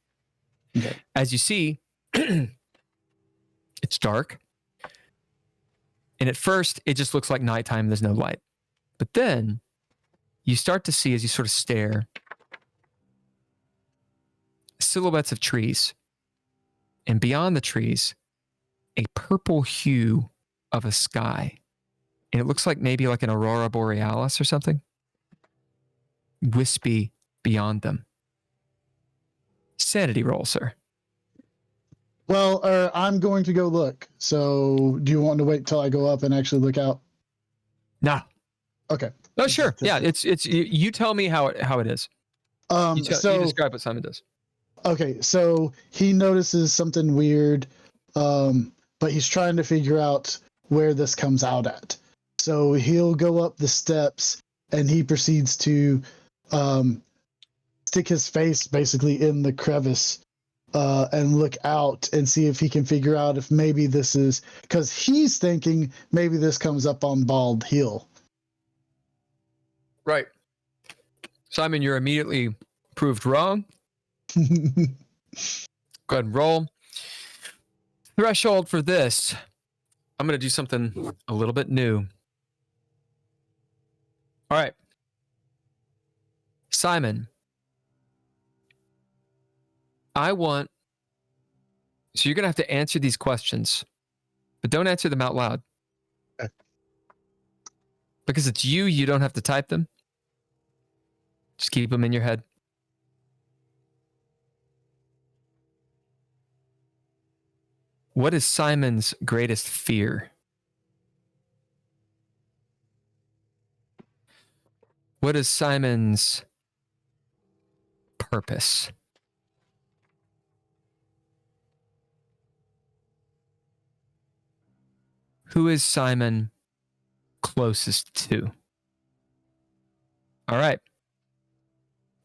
Okay. As you see, it's dark. And at first, it just looks like nighttime. There's no light. But then you start to see, as you sort of stare, silhouettes of trees. And beyond the trees, a purple hue of a sky. And it looks like maybe like an aurora borealis or something. Wispy beyond them. Sanity roll, sir. Well, I'm going to go look. So, do you want to wait till I go up and actually look out? No. Okay. Oh, sure. Yeah, it's you tell me how it is. You describe what Simon does. Okay, so he notices something weird, but he's trying to figure out where this comes out at. So he'll go up the steps, and he proceeds to stick his face basically in the crevice and look out and see if he can figure out if maybe this is, because he's thinking maybe this comes up on Bald Hill. Right. Simon, you're immediately proved wrong. Go ahead and roll. Threshold for this. I'm going to do something a little bit new. All right. Simon, so you're going to have to answer these questions, but don't answer them out loud. Okay. Because it's you don't have to type them. Just keep them in your head. What is Simon's greatest fear? What is Simon's purpose? Who is Simon closest to? All right.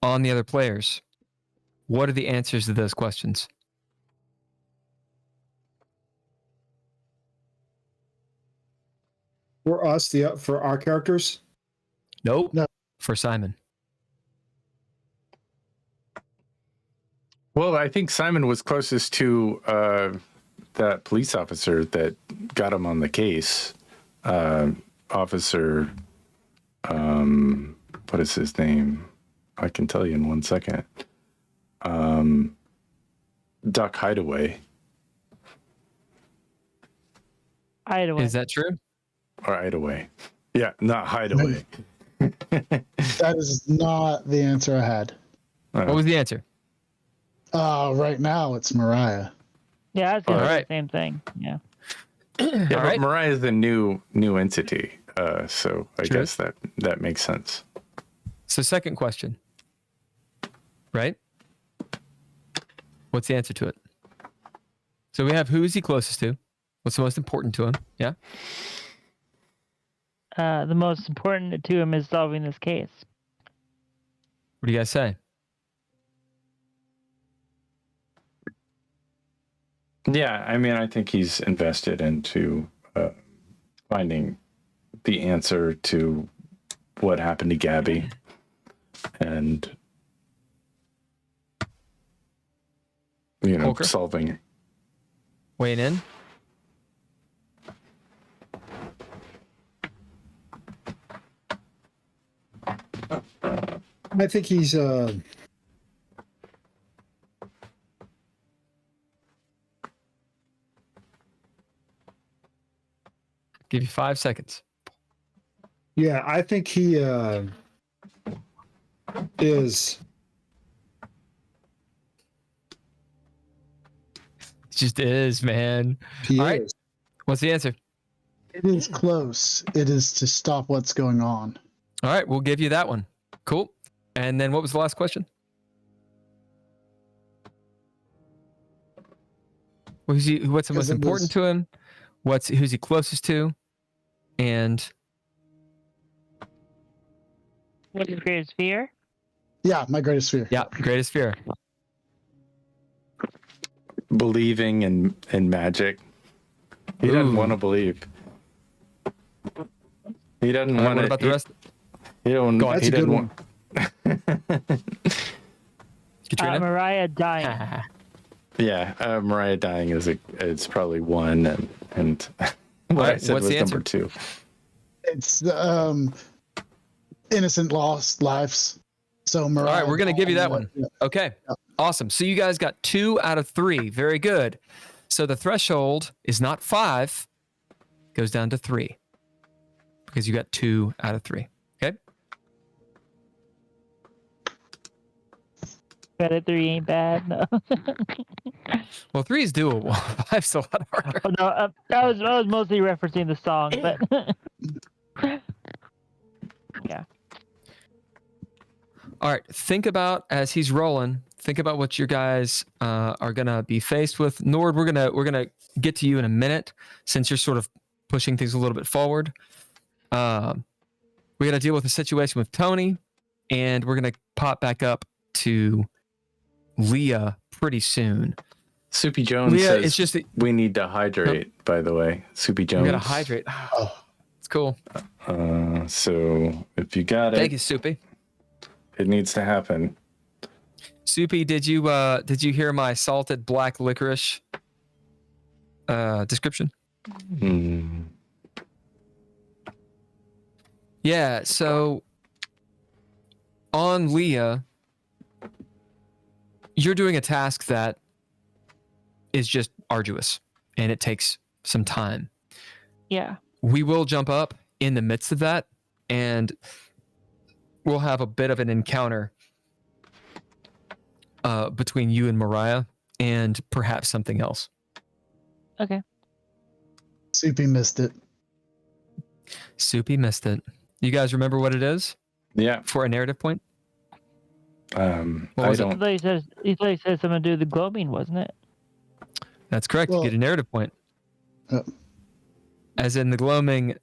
On the other players, what are the answers to those questions? For us, for our characters? Nope. No. For Simon. Well, I think Simon was closest to that police officer that got him on the case. Officer, what is his name? I can tell you in 1 second. Duck Hideaway. Hideaway. Is that true? Or Hideaway. Yeah, not Hideaway. That is not the answer I had. What was the answer? Right now it's Mariah. Yeah, I was going to All say right. the same thing. Yeah. Yeah, but right. Mariah is a new entity, so I True. guess that makes sense. So second question. Right? What's the answer to it? So we have who is he closest to? What's the most important to him? Yeah? The most important to him is solving this case. What do you guys say? Yeah, I mean, I think he's invested into finding the answer to what happened to Gabby, and Holker? solving. Weighing in? I think he's Give you 5 seconds. yeah, I think he is It just is, man. he All right. is. What's the answer? It is close. It is to stop what's going on. All right, we'll give you that one. Cool. And then what was the last question? What's the most important to him? who's he closest to? And What is your greatest fear? Yeah, my greatest fear. yeah, greatest fear. Believing in magic. He doesn't Ooh. want to believe. He doesn't All right, want what to. about the rest? He don't. Go on. That's He a good doesn't one. want. Katrina? Mariah dying. Yeah, Mariah dying it's probably one, and what I right, said what's was the number answer? 2. It's innocent lost lives. So Mariah. All right, we're going to give you that one. Yeah. Okay, awesome. So you guys got 2 out of 3. Very good. So the threshold is not 5, goes down to 3 because you got 2 out of 3. Okay. Better 3 ain't bad. No. Well, 3 is doable. 5's a lot harder. Oh, no, I was mostly referencing the song, but yeah. All right. Think about as he's rolling. Think about what your guys are gonna be faced with. Nord, we're gonna get to you in a minute since you're sort of pushing things a little bit forward. We're gonna deal with a situation with Tony, and we're gonna pop back up to Leah pretty soon. Soupy Jones Leah, says it's just that we need to hydrate. By the way, Soupy Jones. we're gonna hydrate. Oh, It's cool. So if you got Thank it, you, Soupy. it needs to happen. Soupy, did you hear my salted black licorice description? Hmm. Yeah, so on Leah, you're doing a task that is just arduous and it takes some time. Yeah. We will jump up in the midst of that and we'll have a bit of an encounter between you and Mariah and perhaps something else. Okay. Soupy missed it. Soupy missed it. You guys remember what it is Yeah. for a narrative point? What I was it? don't. He thought he said something to do with the gloaming, wasn't it? That's correct. Well- you get a narrative point. As in the gloaming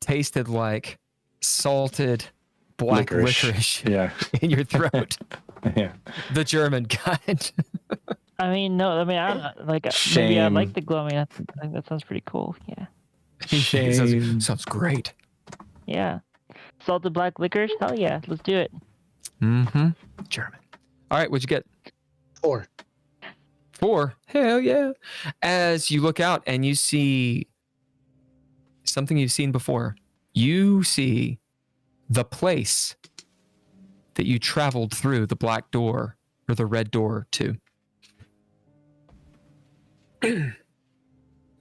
tasted like salted black licorice, Yeah. in your throat. Yeah. The German kind. I mean, no. I mean, I don't know. Like, maybe I Shame. like the gloaming. I think that sounds pretty cool. Yeah. Shame. Sounds great. Yeah. Salted black licorice? Hell yeah. Let's do it. Mm-hmm. German. All right, what'd you get? 4. 4. Hell yeah. As you look out and you see something you've seen before, you see the place that you traveled through, the black door or the red door to.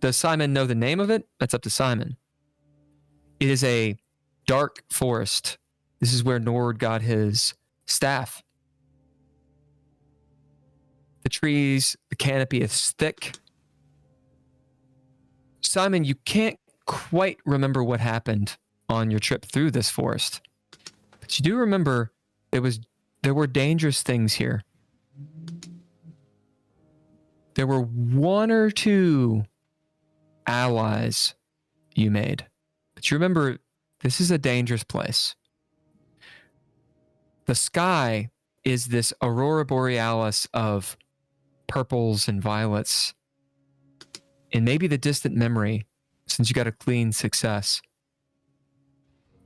Does Simon know the name of it? That's up to Simon. It is a dark forest. This is where Nord got his staff. The trees, the canopy is thick. Simon, you can't quite remember what happened on your trip through this forest, but you do remember there were dangerous things here. There were 1 or 2 allies you made, but you remember this is a dangerous place. The sky is this aurora borealis of purples and violets, and maybe the distant memory, since you got a clean success,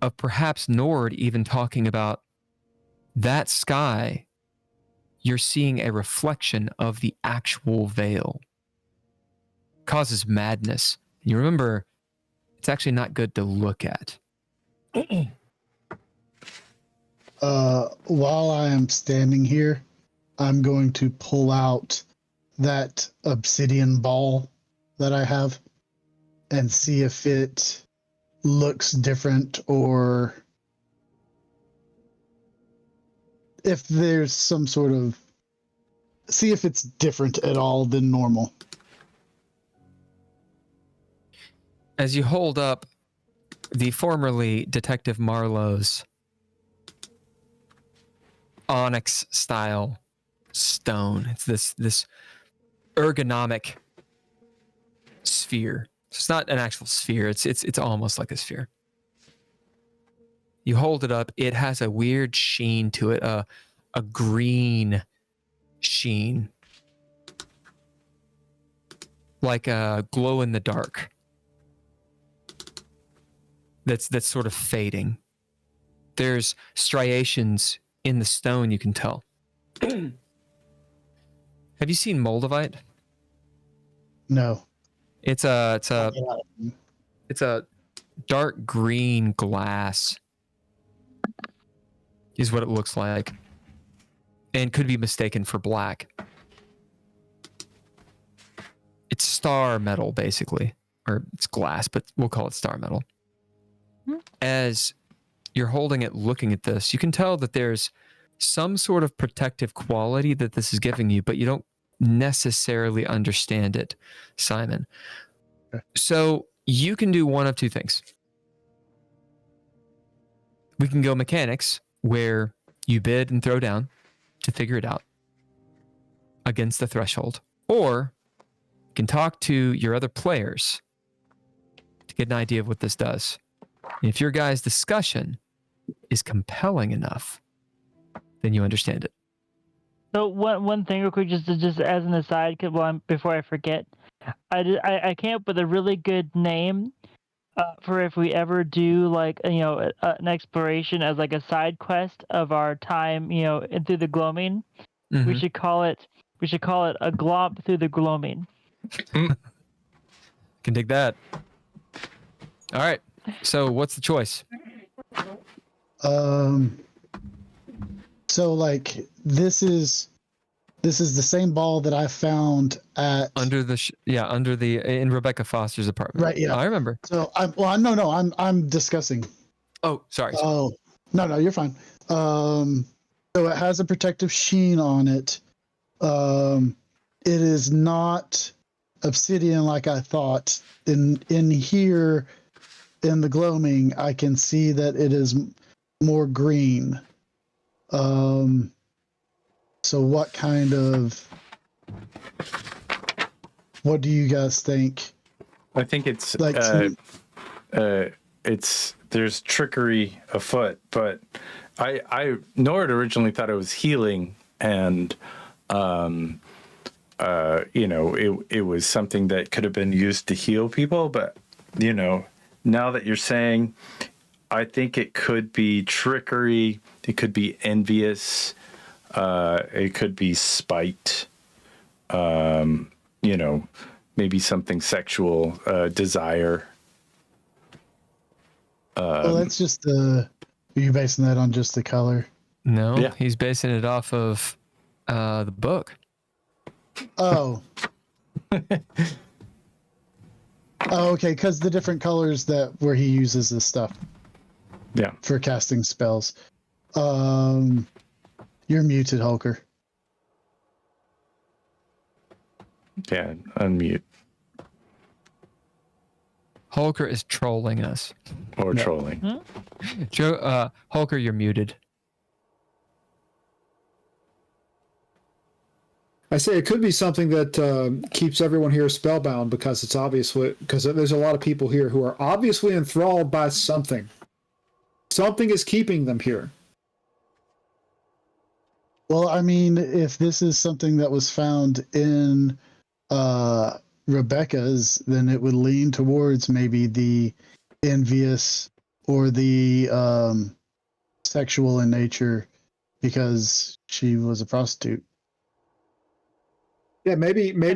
of perhaps Nord even talking about that sky. You're seeing a reflection of the actual veil. Causes madness. And you remember, it's actually not good to look at. While I am standing here, I'm going to pull out that obsidian ball that I have and see if it looks different or if there's some sort of, see if it's different at all than normal. As you hold up the formerly Detective Marlowe's onyx style stone, it's this ergonomic sphere. So it's not an actual sphere. It's almost like a sphere. You hold it up. It has a weird sheen to it, a green sheen, like a glow in the dark. That's sort of fading. There's striations in the stone. You can tell. Have you seen moldavite? No. It's a dark green glass. Is what it looks like, and could be mistaken for black. It's star metal, basically, or it's glass, but we'll call it star metal. As you're holding it, looking at this, you can tell that there's some sort of protective quality that this is giving you, but you don't necessarily understand it, Simon. Okay. So you can do one of two things. We can go mechanics, where you bid and throw down to figure it out against the threshold, or you can talk to your other players to get an idea of what this does. And if your guys' discussion is compelling enough, then you understand it. So one thing real quick, just as an aside, before I forget, I came up with a really good name for if we ever do like an exploration as like a side quest of our time through the gloaming. Mm-hmm. We should call it a glomp through the gloaming. Can dig that. All right. So what's the choice? So like this is the same ball that I found at Under the in Rebecca Foster's apartment. Right, yeah. I remember. So I'm discussing. Oh, sorry. Oh, no, you're fine. So it has a protective sheen on it. It is not obsidian like I thought. In here, in the gloaming, I can see that it is more green. So what do you guys think? I think it's Like there's trickery afoot, but Nord originally thought it was healing, and it was something that could have been used to heal people, but now that you're saying, I think it could be trickery, it could be envious, it could be spite, maybe something sexual, desire. Well, that's just are you basing that on just the color? No, Yeah. He's basing it off of the book. Oh. Oh, okay, because the different colors where he uses this stuff. Yeah. For casting spells. You're muted, Hulker. Yeah, unmute Hulker is trolling us. or trolling. Joe, Hulker, you're muted. I say it could be something that keeps everyone here spellbound because there's a lot of people here who are obviously enthralled by something. Something is keeping them here. Well, I mean, if this is something that was found in Rebecca's, then it would lean towards maybe the envious or the sexual in nature because she was a prostitute. Yeah, maybe. They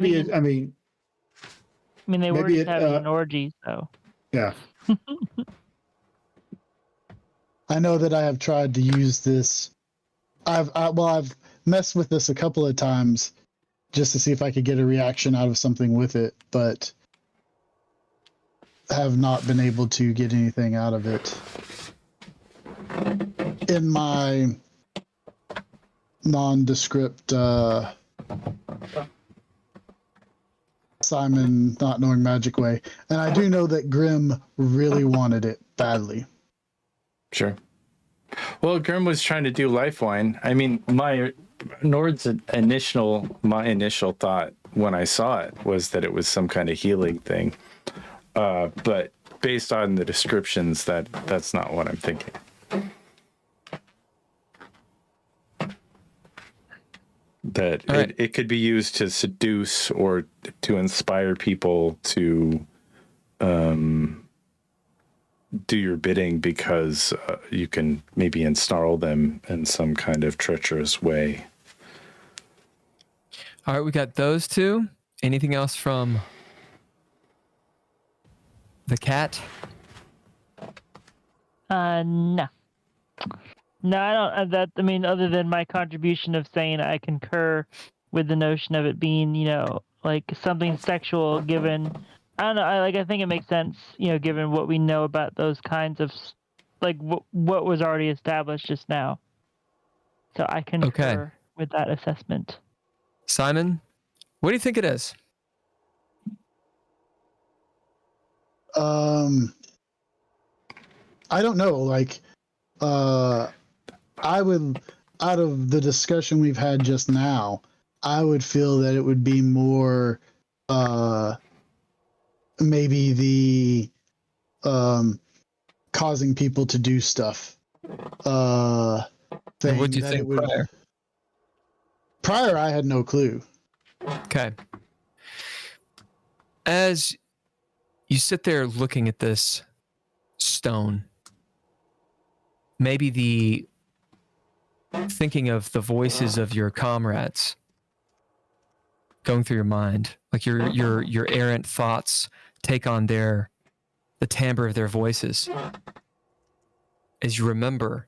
were just having an orgy, so. Yeah. I know that I have tried to use this. I've messed with this a couple of times just to see if I could get a reaction out of something with it, but have not been able to get anything out of it. In my nondescript Simon not knowing magic way. And I do know that Grimm really wanted it badly. Sure. Well, Grim was trying to do Lifeline. I mean, my initial thought when I saw it was that it was some kind of healing thing. But based on the descriptions, that's not what I'm thinking. That right. it could be used to seduce or to inspire people to do your bidding, because you can maybe ensnarl them in some kind of treacherous way. All right, we got those two. Anything else from the cat? No. No, I don't. I mean, other than my contribution of saying I concur with the notion of it being, like something sexual. Given, I don't know. I think it makes sense, given what we know about those kinds of, like what was already established just now. So I concur with that assessment. Simon, what do you think it is? I don't know. Like, I would, out of the discussion we've had just now, I would feel that it would be more, maybe the, causing people to do stuff, thing. What do you that think it would, prior? Prior, I had no clue. Okay. As you sit there looking at this stone, maybe thinking of the voices of your comrades going through your mind, like your errant thoughts take on the timbre of their voices. As you remember,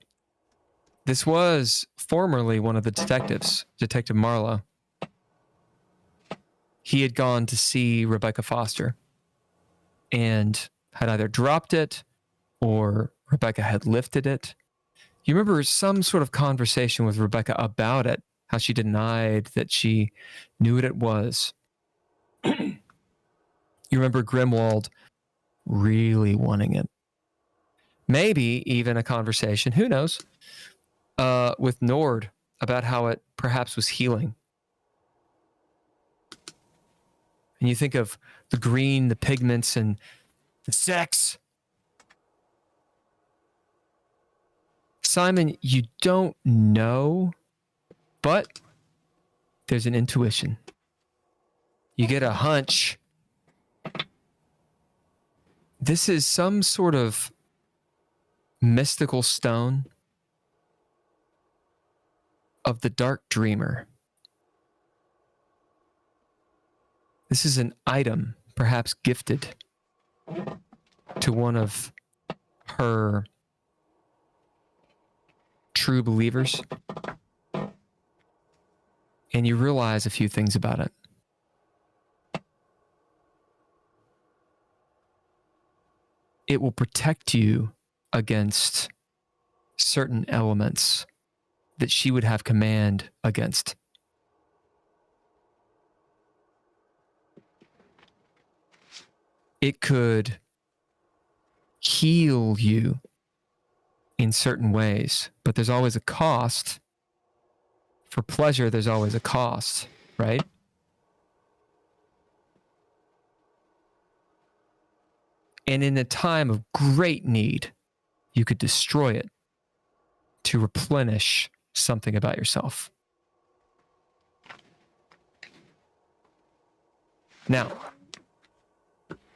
this was formerly one of the detectives, Detective Marlowe. He had gone to see Rebecca Foster and had either dropped it or Rebecca had lifted it. You remember some sort of conversation with Rebecca about it, how she denied that she knew what it was. You remember Grimwald really wanting it. Maybe even a conversation, who knows, with Nord about how it perhaps was healing. And you think of the green, the pigments, and the sex. Simon, you don't know, but there's an intuition. You get a hunch. This is some sort of mystical stone of the dark dreamer. This is an item, perhaps gifted to one of her true believers. And you realize a few things about it. It will protect you against certain elements that she would have command against. It could heal you in certain ways, but there's always a cost. For pleasure, there's always a cost, right? And in a time of great need, you could destroy it to replenish something about yourself. Now,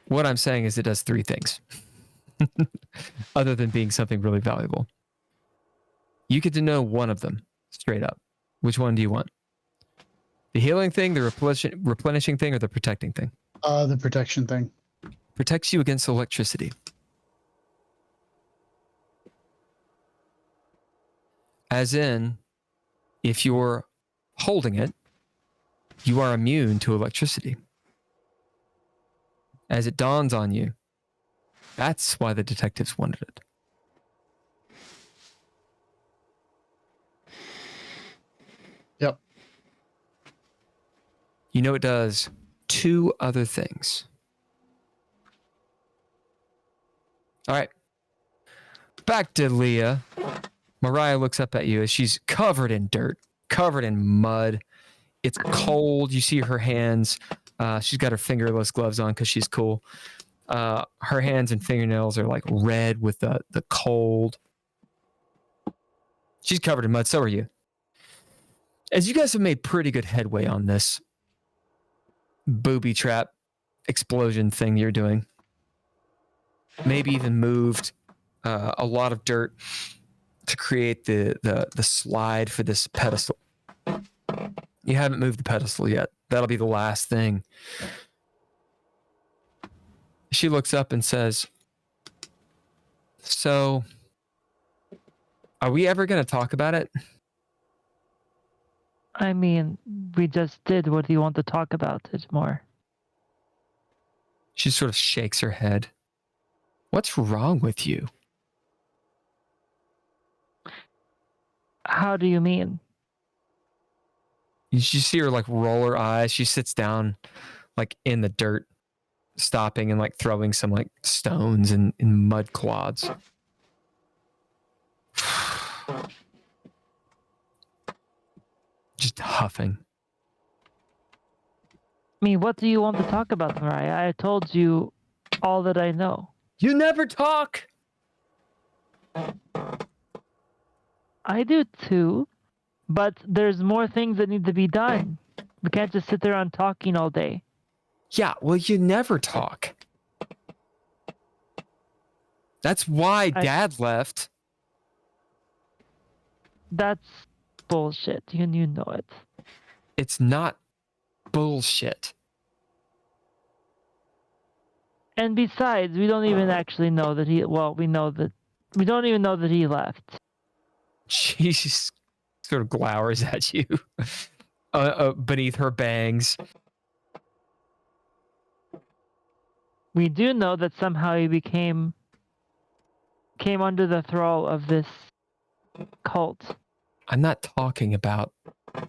what I'm saying is it does three things, other than being something really valuable. You get to know one of them straight up. Which one do you want? The healing thing, the replenishing thing, or the protecting thing? The protection thing. Protects you against electricity. As in, if you're holding it, you are immune to electricity. As it dawns on you, that's why the detectives wanted it. Yep. You know, it does two other things. All right. Back to Leah. Mariah looks up at you as she's covered in dirt, covered in mud. It's cold. You see her hands. She's got her fingerless gloves on because she's cool. Her hands and fingernails are like red with the cold. She's covered in mud. So are you. As you guys have made pretty good headway on this booby trap explosion thing you're doing, maybe even moved a lot of dirt to create the slide for this pedestal. You haven't moved the pedestal yet. That'll be the last thing. She looks up and says, so, are we ever going to talk about it? I mean, we just did. What do you want to talk about it more? She sort of shakes her head. What's wrong with you? How do you mean? You see her like roll her eyes. She sits down like in the dirt, stopping and like throwing some like stones and mud clods. Just huffing. I mean, what do you want to talk about, Mariah? I told you all that I know. You never talk. I do too, but there's more things that need to be done. We can't just sit there on talking all day. Yeah, well, you never talk. That's why Dad left. That's bullshit. You know it. It's not bullshit. And besides, we don't even actually know that he. Well, we don't even know that he left. She just sort of glowers at you beneath her bangs. We do know that somehow he came under the thrall of this cult. I'm not talking about. I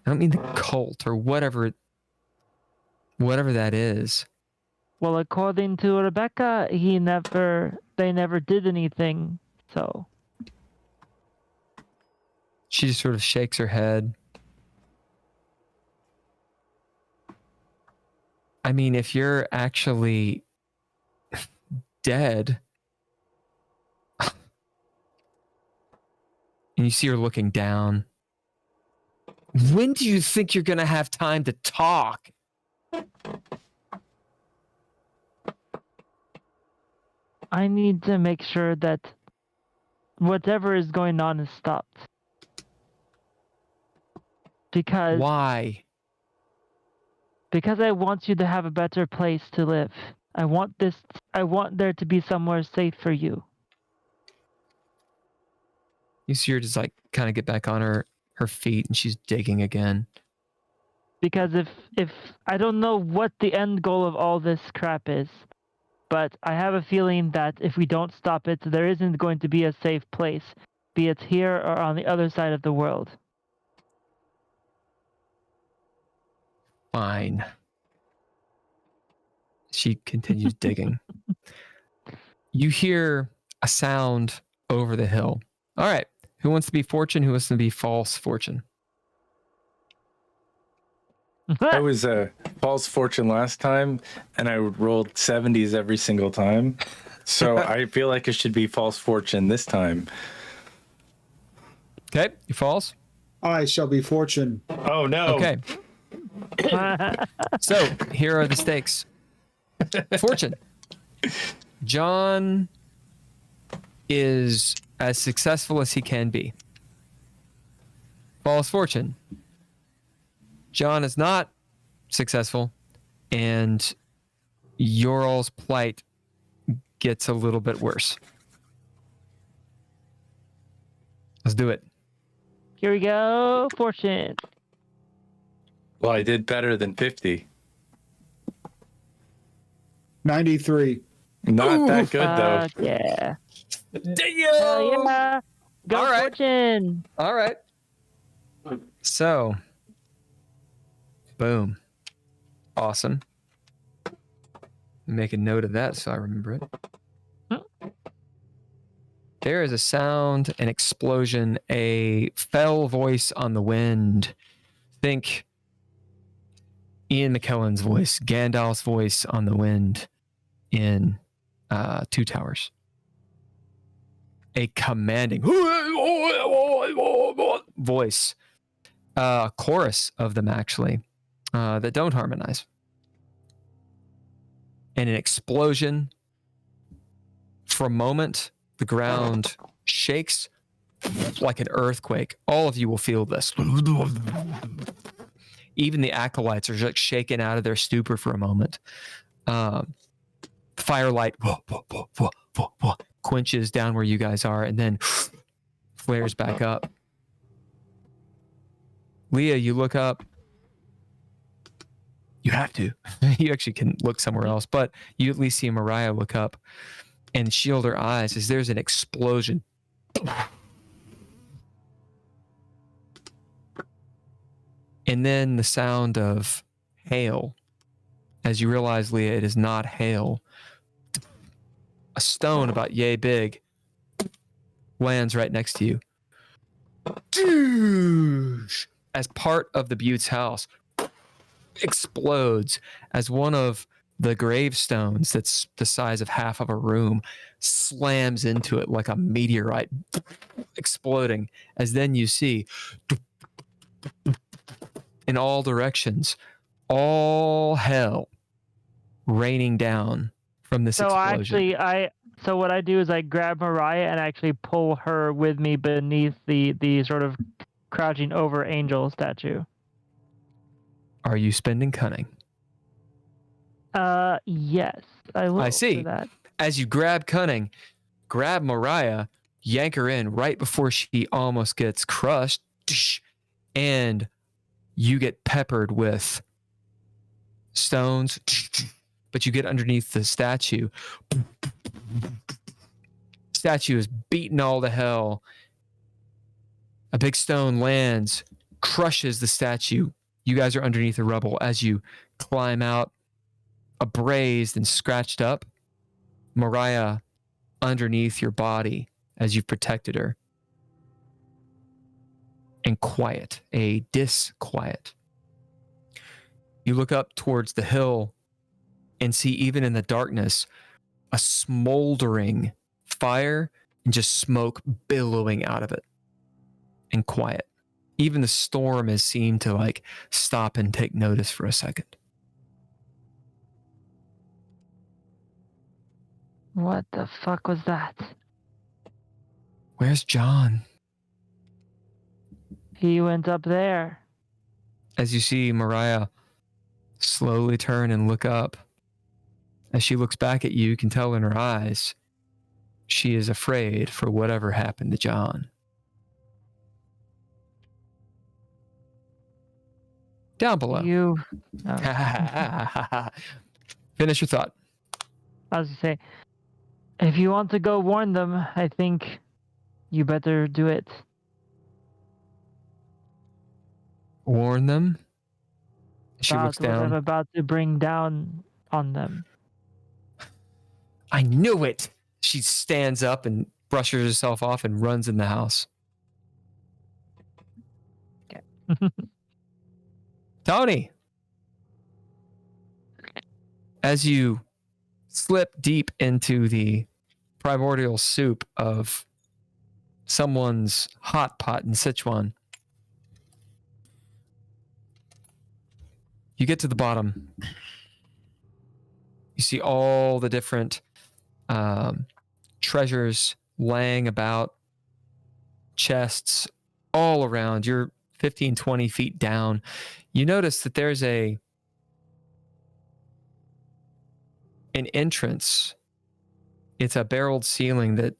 don't mean the cult or whatever that is. Well, according to Rebecca, they never did anything. So she just sort of shakes her head. I mean, if you're actually dead, and you see her looking down, when do you think you're going to have time to talk? I need to make sure that whatever is going on is stopped. Because why? Because I want you to have a better place to live. I want there to be somewhere safe for you. You see her just like kind of get back on her feet and she's digging again. Because if I don't know what the end goal of all this crap is, but I have a feeling that if we don't stop it, there isn't going to be a safe place, be it here or on the other side of the world. Fine. She continues digging. You hear a sound over the hill. All right. Who wants to be fortune? Who wants to be false fortune? I was a false fortune last time, and I rolled 70s every single time. So I feel like it should be false fortune this time. Okay, you false? I shall be fortune. Oh, no. Okay. So here are the stakes. Fortune. John is as successful as he can be. False fortune. John is not successful, and Yoral's plight gets a little bit worse. Let's do it. Here we go, fortune. Well, I did better than 50. 93. Not that good, though. Yeah. Damn! Yeah. Go All right. fortune. All right. So, boom. Awesome. Make a note of that so I remember it. There is a sound, an explosion, a fell voice on the wind Think Ian McKellen's voice, Gandalf's voice on the wind in Two Towers. A commanding voice, chorus of them actually, that don't harmonize. And an explosion. For a moment, the ground shakes like an earthquake. All of you will feel this. Even the acolytes are like shaken out of their stupor for a moment. Firelight quenches down where you guys are and then flares back up. Leah, you look up. You have to. You actually can look somewhere else, but you at least see Mariah look up and shield her eyes as there's an explosion. And then the sound of hail. As you realize, Leah, it is not hail. A stone about yay big lands right next to you. As part of the Butte's house explodes as one of the gravestones that's the size of half of a room slams into it like a meteorite, exploding. As then you see in all directions, all hell raining down from this explosion. So what I do is I grab Mariah and actually pull her with me beneath the sort of crouching over angel statue. Are you spending cunning? Yes, I will. I see. For that. As you grab cunning, grab Mariah, yank her in right before she almost gets crushed, and you get peppered with stones, but you get underneath the statue. Statue is beaten all to hell. A big stone lands, crushes the statue. You guys are underneath the rubble as you climb out, abrased and scratched up. Mariah underneath your body as you've protected her. And quiet, a disquiet. You look up towards the hill and see, even in the darkness, a smoldering fire and just smoke billowing out of it. And quiet. Even the storm has seemed to like stop and take notice for a second. What the fuck was that? Where's John? He went up there. As you see Mariah slowly turn and look up. As she looks back at you, you can tell in her eyes she is afraid for whatever happened to John. Down below. Finish your thought. I was gonna say, if you want to go warn them, I think you better do it. Warn them? She About looks what I'm down. about to bring down on them. I knew it! She stands up and brushes herself off and runs in the house. Okay. Tony! As you slip deep into the primordial soup of someone's hot pot in Sichuan, you get to the bottom. You see all the different treasures laying about, chests all around. You're 15, 20 feet down. You notice that there's an entrance. It's a barreled ceiling that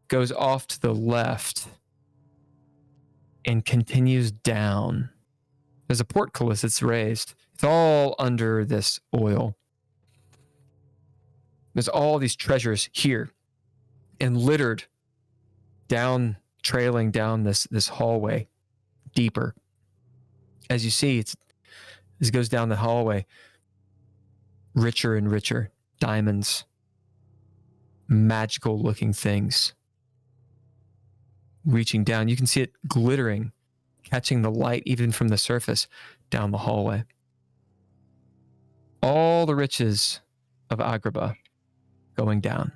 goes off to the left and continues down. There's a portcullis that's raised. It's all under this oil. There's all these treasures here and littered down, trailing down this hallway deeper. As you see, as it goes down the hallway, richer and richer diamonds, magical looking things reaching down. You can see it glittering catching the light even from the surface down the hallway. All the riches of Agrabah going down.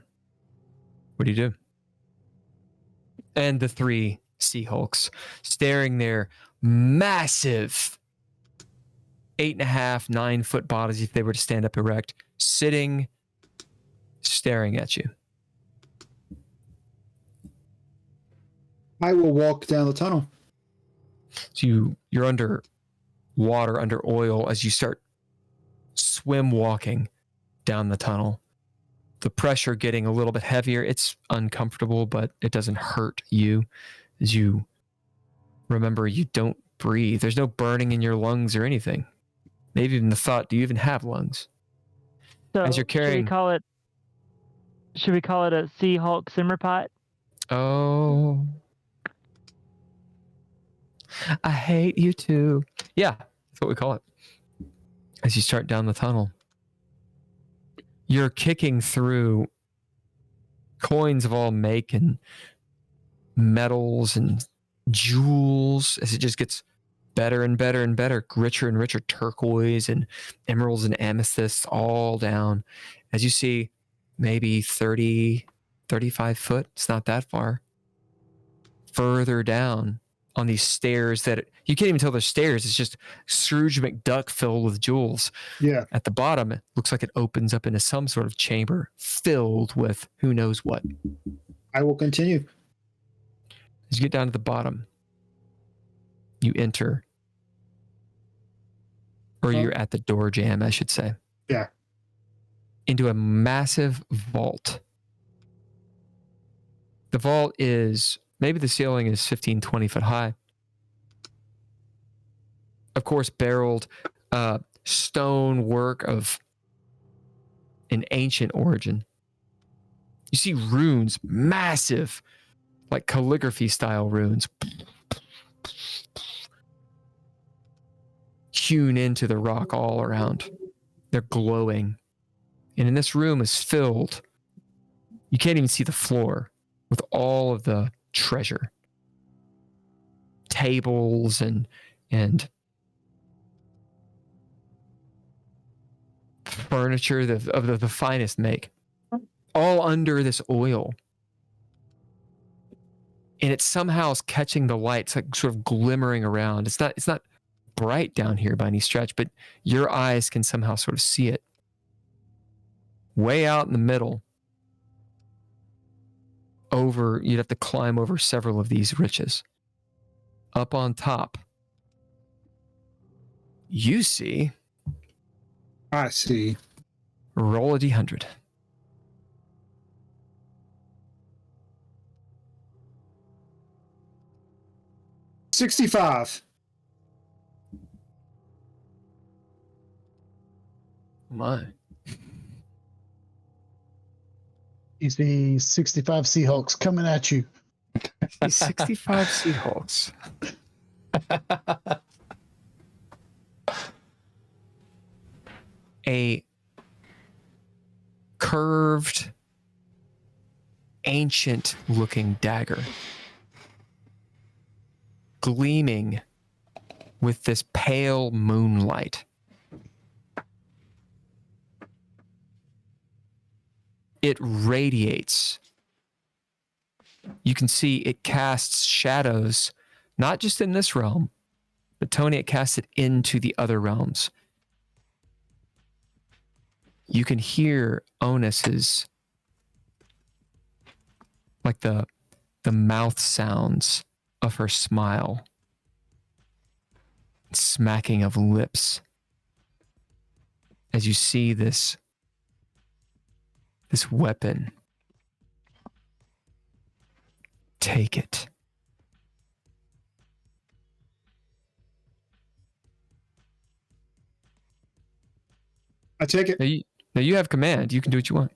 What do you do? And the three Sea Hulks staring their massive 8.5, 9-foot bodies, if they were to stand up erect, sitting, staring at you. I will walk down the tunnel. So you're under water, under oil, as you start swim walking down the tunnel. The pressure getting a little bit heavier. It's uncomfortable, but it doesn't hurt you. As you remember, you don't breathe. There's no burning in your lungs or anything. Maybe even the thought, do you even have lungs? So As you're carrying... Should we call it a Sea Hulk simmer pot? Oh... I hate you too. Yeah, that's what we call it. As you start down the tunnel, you're kicking through coins of all make and metals and jewels as it just gets better and better and better, richer and richer, turquoise and emeralds and amethysts all down. As you see, maybe 30, 35 foot, it's not that far, further down on these stairs that you can't even tell they're stairs. It's just Scrooge McDuck filled with jewels. Yeah. At the bottom, it looks like it opens up into some sort of chamber filled with who knows what. I will continue. As you get down to the bottom, you enter, or you're at the door jam, I should say. Yeah. Into a massive vault. The vault is... maybe the ceiling is 15, 20 foot high. Of course, barreled stone work of an ancient origin. You see runes, massive, like calligraphy style runes, hewn into the rock all around. They're glowing. And in this room is filled, you can't even see the floor, with all of the treasure, tables and furniture of the finest make, all under this oil, and it somehow is catching the light. It's like sort of glimmering around. It's not bright down here by any stretch, but your eyes can somehow sort of see it. Way out in the middle, you'd have to climb over several of these riches. Up on top, you see... I see. Roll a D100. $65. My. You see 65 Sea Hulks coming at you. 65 Sea Hulks. A curved, ancient-looking dagger, gleaming with this pale moonlight. It radiates. You can see it casts shadows, not just in this realm, but Tony, it casts it into the other realms. You can hear Onus's, like the mouth sounds of her smile, smacking of lips, as you see this weapon. Take it. I take it. Now you have command. You can do what you want.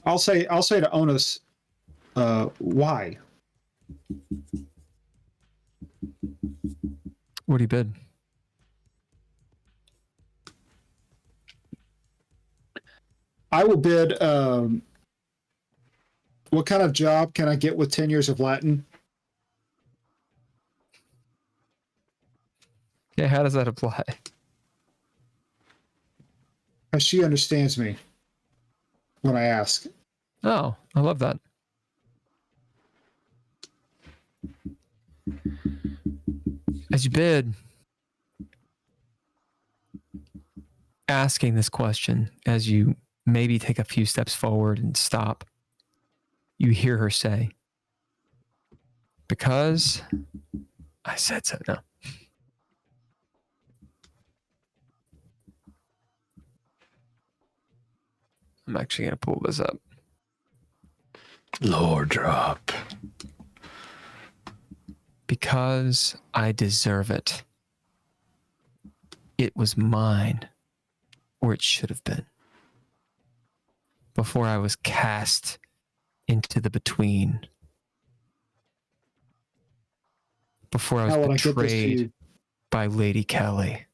I'll say to Onus, why? What do you bid? I will bid. What kind of job can I get with 10 years of Latin? Yeah, how does that apply? Because she understands me when I ask. Oh, I love that. As you bid, asking this question, as you maybe take a few steps forward and stop, you hear her say, "Because I said so." No. I'm actually going to pull this up. Lore drop. Because I deserve it. It was mine, or it should have been. Before I was cast into the between. Before I How will I was get this to betrayed you? by Lady Kelly.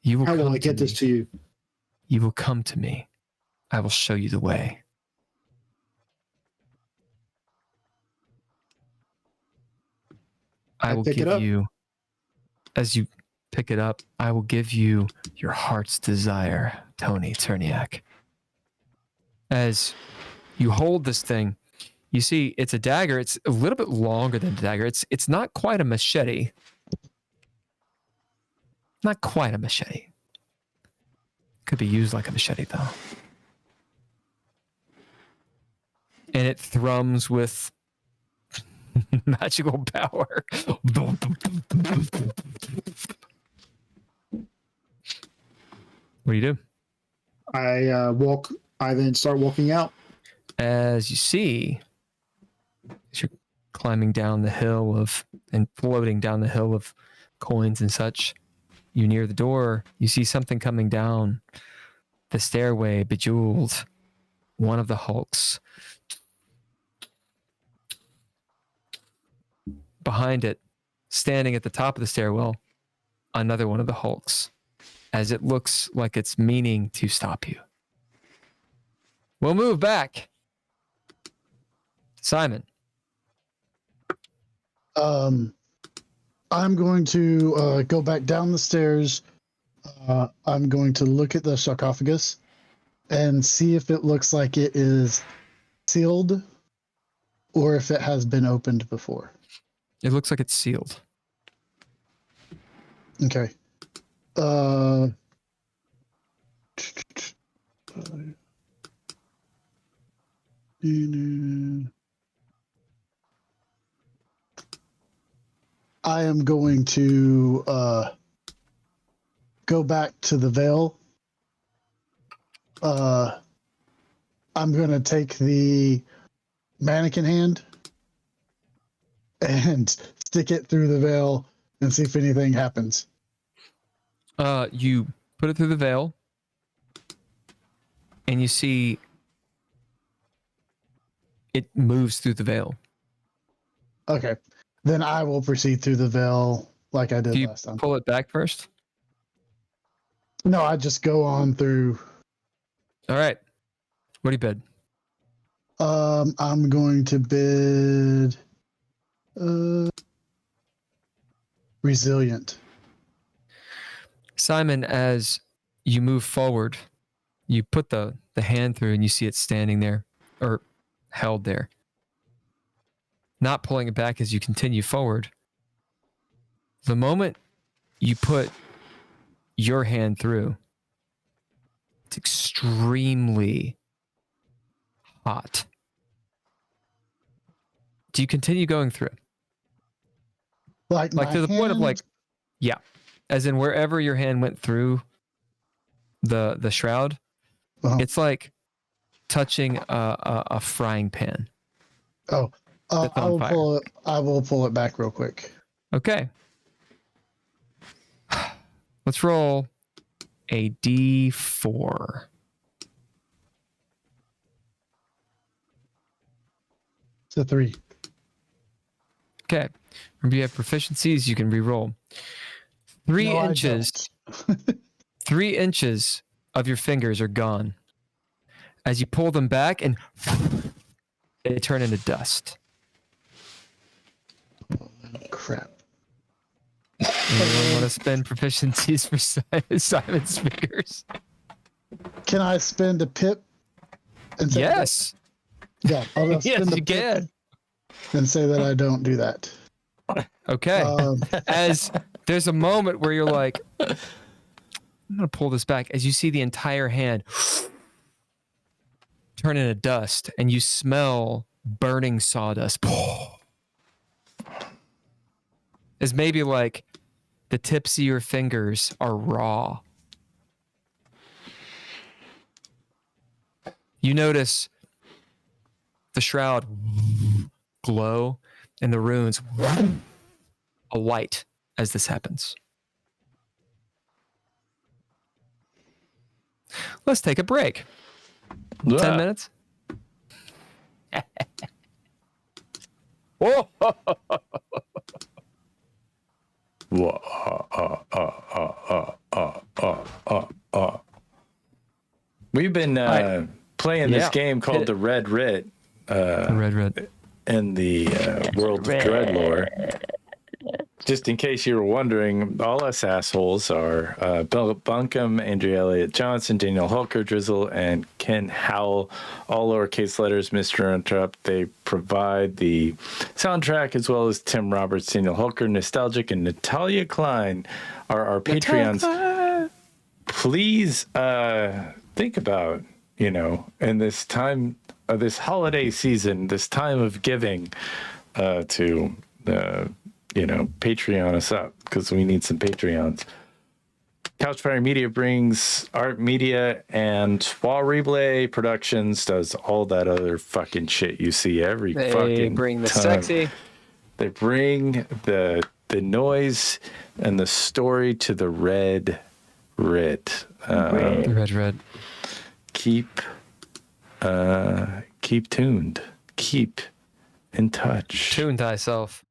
You will How will come I get to this me. to you? You will come to me. I will show you the way. I will pick it give up. you, as you pick it up, I will give you your heart's desire, Tony Terniak. As you hold this thing, you see it's a dagger. It's a little bit longer than a dagger. It's not quite a machete. Not quite a machete. Could be used like a machete, though. And it thrums with magical power. What do you do? I then start walking out. As you see, as you're climbing down the hill of and floating down the hill of coins and such, you near the door, you see something coming down the stairway, bejeweled. One of the hulks. Behind it, standing at the top of the stairwell, another one of the hulks, as it looks like it's meaning to stop you. We'll move back. Simon. I'm going to go back down the stairs. I'm going to look at the sarcophagus and see if it looks like it is sealed or if it has been opened before. It looks like it's sealed. Okay. I am going to go back to the veil. I'm going to take the mannequin hand and stick it through the veil and see if anything happens. You put it through the veil, and you see it moves through the veil. Okay. Then I will proceed through the veil like I did Do you last time. pull it back first? No, I just go on through. All right. What do you bid? I'm going to bid resilient. Simon, as you move forward, you put the hand through and you see it standing there, or held there. Not pulling it back as you continue forward. The moment you put your hand through, it's extremely hot. Do you continue going through? Like to the point of like, yeah, as in wherever your hand went through the shroud, it's like touching a frying pan. Oh, that's on fire. I will pull it back real quick. Okay. Let's roll a D4. It's a 3. Okay. Remember, you have proficiencies. You can re-roll. 3 No, I inches. don't. 3 inches of your fingers are gone. As you pull them back, and they turn into dust. Crap. Anyone want to spend proficiencies for Simon's fingers? Can I spend a pip? And say Yes. Yeah, I'll Yes, spend a you pip can. and say that I don't do that. Okay. Um, As there's a moment where you're like, I'm going to pull this back. As you see the entire hand turn into dust, and you smell burning sawdust. As maybe like the tips of your fingers are raw. You notice the shroud glow and the runes a white as this happens. Let's take a break. 10 minutes. Whoa. We've been playing this game called the Red Writ. Red Writ. In the world of DreadLore. Just in case you were wondering, all us assholes are Bunkum, Andrea Elliott-Johnson, Daniel Hulker, Drizzle, and Ken Howl, all lowercase letters, Mr. Interrupt. They provide the soundtrack, as well as Tim Roberts, Daniel Hulker, Nostalgic, and Natalia Cline are our Patreons. Please think about, in this time of this holiday season, this time of giving to Patreon us up, because we need some Patreons. Couchfire Media brings art media, and Wall Replay Productions does all that other fucking shit you see every fucking They bring the time. sexy. They bring the noise and the story to the Red Writ. Red Writ. Keep tuned. Keep in touch. Tune thyself.